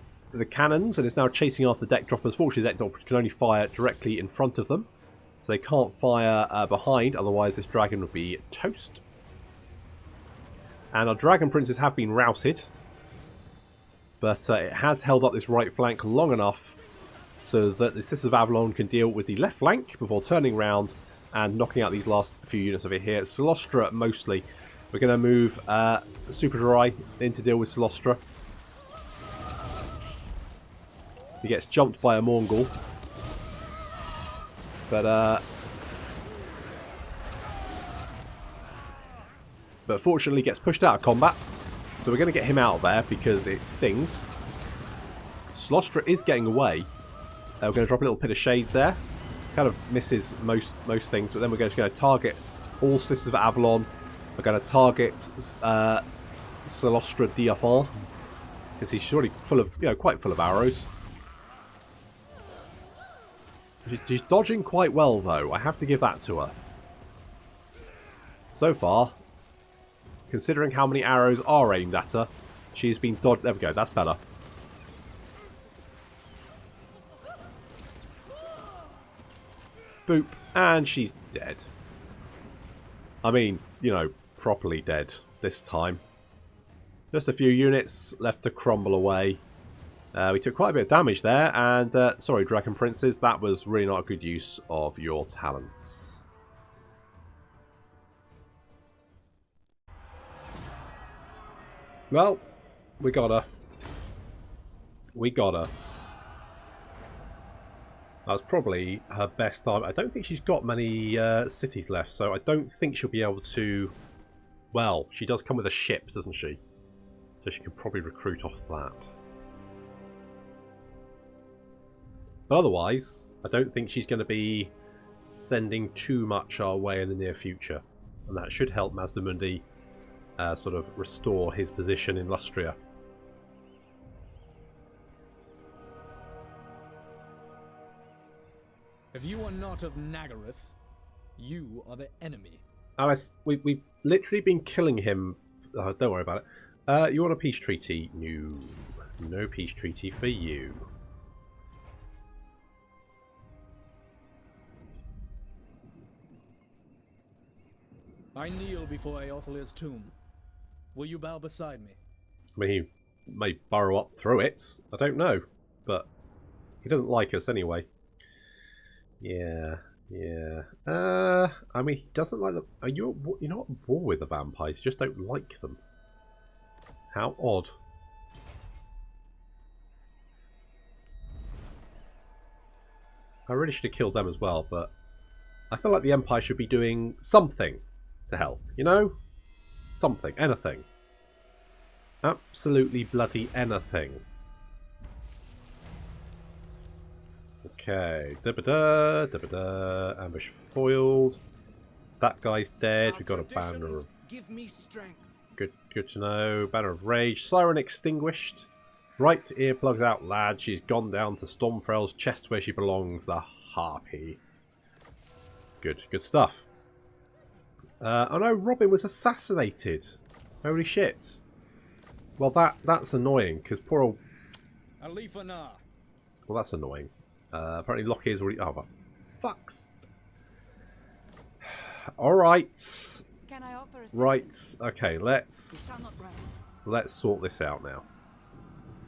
cannons and is now chasing after deck droppers. Fortunately, deck droppers can only fire directly in front of them. So they can't fire behind, otherwise this dragon would be toast. And our Dragon Princes have been routed. But it has held up this right flank long enough so that the Sisters of Avalon can deal with the left flank before turning round and knocking out these last few units over here. Salostra mostly. We're going to move Super Dry in to deal with Salostra. He gets jumped by a Mongol. But fortunately gets pushed out of combat. So we're going to get him out of there because it stings. Salostra is getting away. We're going to drop a little bit of shades there. Kind of misses most things, but then we're just going to target all Sisters of Avalon. We're going to target Salostra Diafan because he's surely full of, quite full of arrows. She's dodging quite well, though. I have to give that to her. So far, considering how many arrows are aimed at her, she's been dodged. There we go. That's better. Boop. And she's dead. I mean, properly dead this time. Just a few units left to crumble away. We took quite a bit of damage there, and sorry, Dragon Princes, that was really not a good use of your talents. Well, we got her. We got her. That was probably her best time. I don't think she's got many cities left, so I don't think she'll be able to... Well, she does come with a ship, doesn't she? So she could probably recruit off that. But otherwise, I don't think she's going to be sending too much our way in the near future. And that should help Mazdamundi sort of restore his position in Lustria. If you are not of Nagarythe, You are the enemy. Alice, we've literally been killing him. Don't worry about it. You want a peace treaty? No. No peace treaty for you. I kneel before Eotlir's tomb. Will you bow beside me? I mean, he may burrow up through it. I don't know. But he doesn't like us anyway. Yeah. Yeah. I mean, he doesn't like them. You're not at war with the vampires. You just don't like them. How odd. I really should have killed them as well, but I feel like the Empire should be doing something to help, you know? Something. Anything. Absolutely bloody anything. Okay. Da-ba-da, da-ba-da. Ambush foiled. That guy's dead. We've got a banner of... Give me strength. Good to know. Banner of Rage. Siren extinguished. Right earplugs out, lad. She's gone down to Stormfrell's chest where she belongs. The harpy. Good stuff. Oh no, Robin was assassinated. Holy shit. Well, that's annoying, because poor old... Alifana. Well, that's annoying. Apparently Lokhir's already... Oh, well. Fucks. Alright. Can I offer assistance? Right. Okay, let's sort this out now.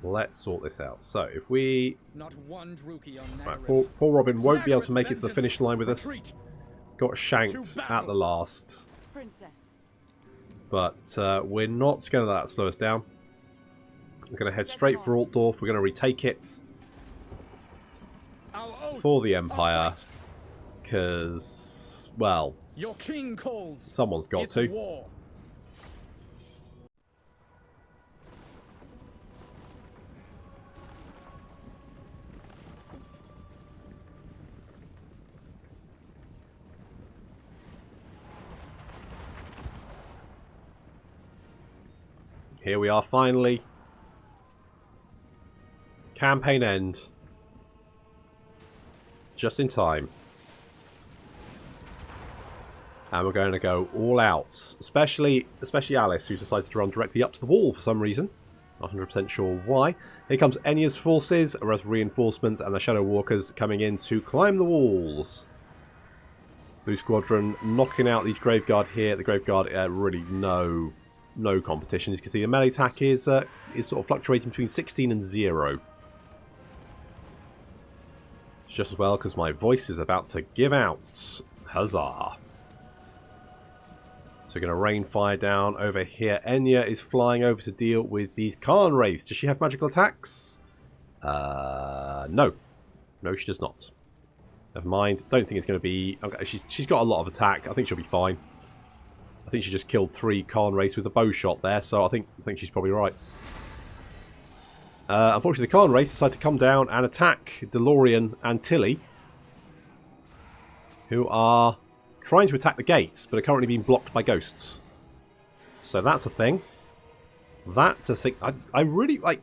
Let's sort this out. So, if we... Not one Druki on Right, Nagarythe. poor Robin won't be able to make it to the Vengeance. finish line with us. Retreat. Got shanked To at battle. the last. Princess. But we're not going to let that slow us down. We're going to head straight for Altdorf. We're going to retake it Our oath. for the Our Empire. fight. Because, well, Your king calls. someone's got It's to. war. Here we are finally. Campaign end. Just in time. And we're going to go all out. Especially Alice, who's decided to run directly up to the wall for some reason. Not 100% sure why. Here comes Enya's forces, as reinforcements, and the Shadow Walkers coming in to climb the walls. Blue Squadron knocking out these Graveguard here. The Graveguard, really no competition. As you can see, the melee attack is sort of fluctuating between 16 and 0. It's just as well because my voice is about to give out. Huzzah! So we're going to rain fire down over here. Enya is flying over to deal with these Khan Wraiths. Does she have magical attacks? No. No, she does not. Never mind. Don't think it's going to be... Okay, she's got a lot of attack. I think she'll be fine. I think she just killed 3 Khan Wraiths with a bow shot there, so I think she's probably right. Unfortunately, the Khan Wraiths decide to come down and attack DeLorean and Tilly, who are trying to attack the gates, but are currently being blocked by ghosts. So that's a thing. That's a thing. I really like...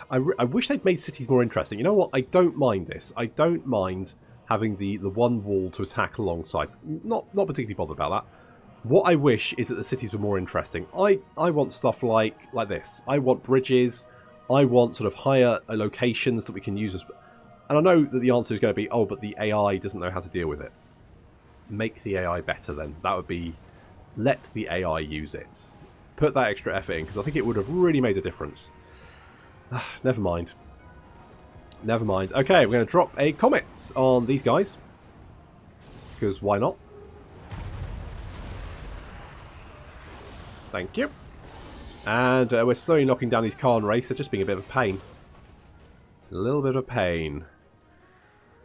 I wish they'd made cities more interesting. You know what? I don't mind this. I don't mind having the one wall to attack alongside. Not particularly bothered about that. What I wish is that the cities were more interesting. I want stuff like this. I want bridges. I want sort of higher locations that we can use. And I know that the answer is going to be, oh, but the AI doesn't know how to deal with it. Make the AI better then. That would be, let the AI use it. Put that extra effort in, because I think it would have really made a difference. Never mind. Never mind. Okay, we're going to drop a comet on these guys. Because why not? Thank you. And we're slowly knocking down these Khan Wraiths. They're just being a bit of a pain. A little bit of a pain.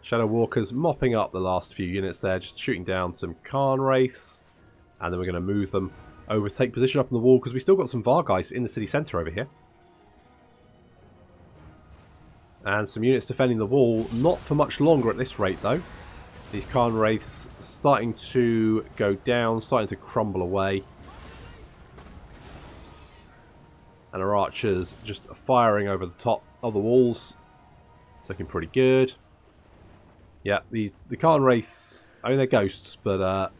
Shadow Walkers mopping up the last few units there. Just shooting down some Khan Wraiths. And then we're going to move them over to take position up on the wall. Because we still got some Vargheists in the city centre over here. And some units defending the wall. Not for much longer at this rate, though. These Khan Wraiths starting to go down. Starting to crumble away. And our archers just firing over the top of the walls. It's looking pretty good. Yeah, the Khan race, I mean, they're ghosts, but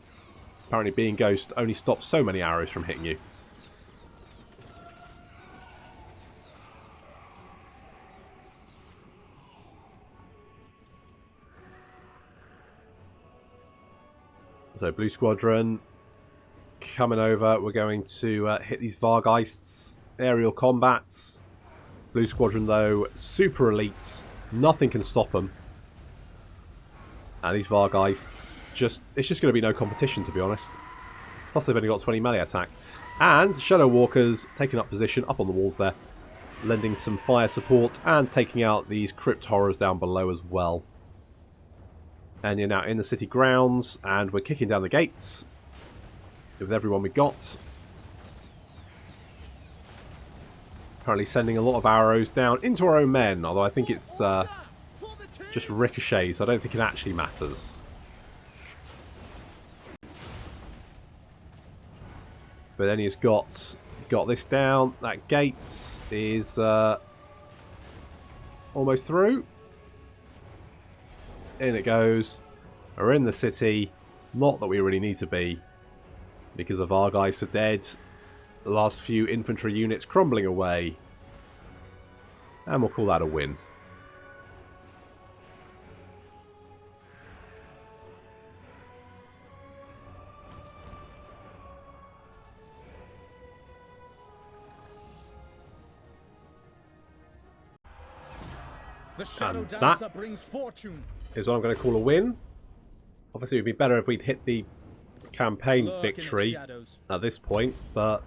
apparently being ghost only stops so many arrows from hitting you. So, Blue Squadron coming over. We're going to hit these Vargeists. Aerial combats. Blue Squadron, though, super elite. Nothing can stop them. And these Vargeists, it's just going to be no competition, to be honest. Plus, they've only got 20 melee attack. And Shadow Walkers taking up position up on the walls there. Lending some fire support and taking out these Crypt Horrors down below as well. And you're now in the city grounds, and we're kicking down the gates with everyone we got. Apparently sending a lot of arrows down into our own men, although I think it's just ricochet, so I don't think it actually matters. But then he's got this down. That gate is almost through. In it goes. We're in the city. Not that we really need to be, because the Vargeists are dead. The last few infantry units crumbling away. And we'll call that a win. The Shadow And Dancer that brings fortune. is what I'm going to call a win. Obviously, it would be better if we'd hit the campaign Lurk in the victory shadows. at this point, but...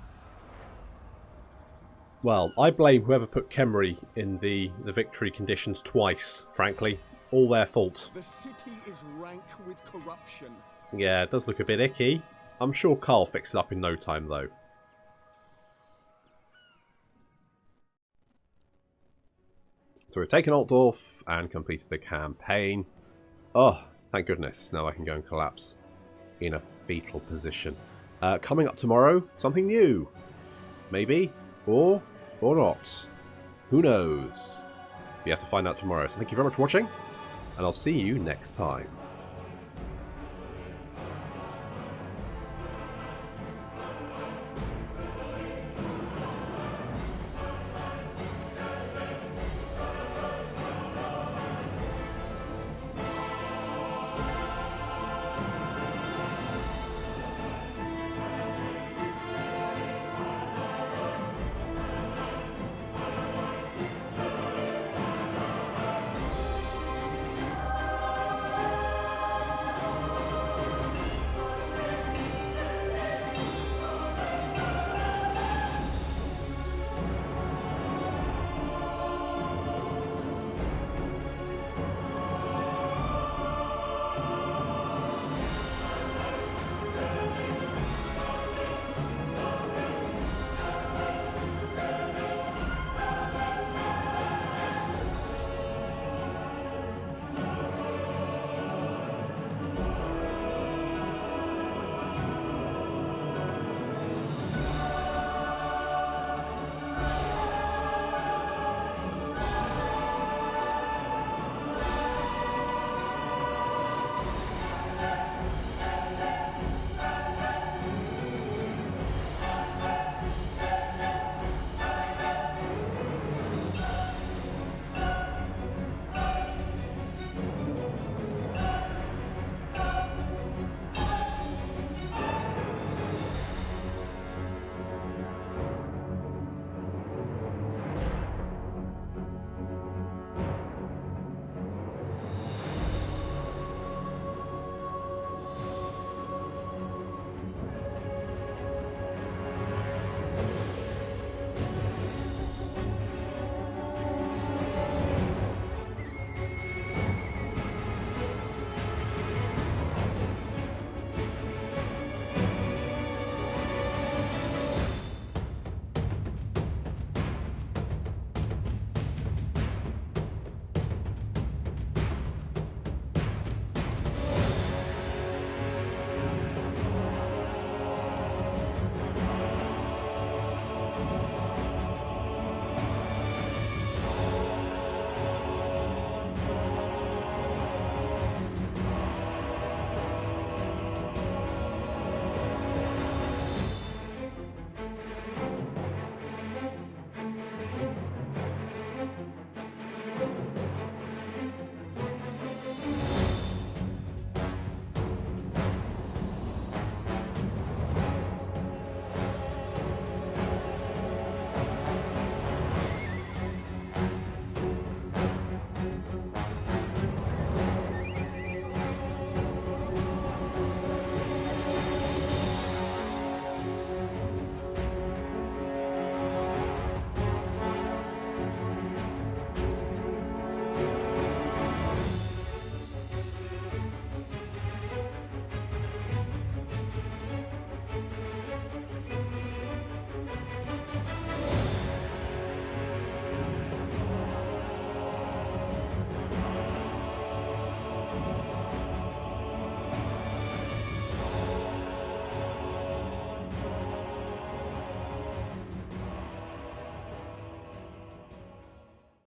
Well, I blame whoever put Khemri in the victory conditions twice, frankly. All their fault. The city is rank with corruption. Yeah, it does look a bit icky. I'm sure Carl fixed it up in no time, though. So we've taken Altdorf and completed the campaign. Oh, thank goodness. Now I can go and collapse in a fetal position. Coming up tomorrow, something new. Maybe. Or not. Who knows? We have to find out tomorrow. So thank you very much for watching, and I'll see you next time.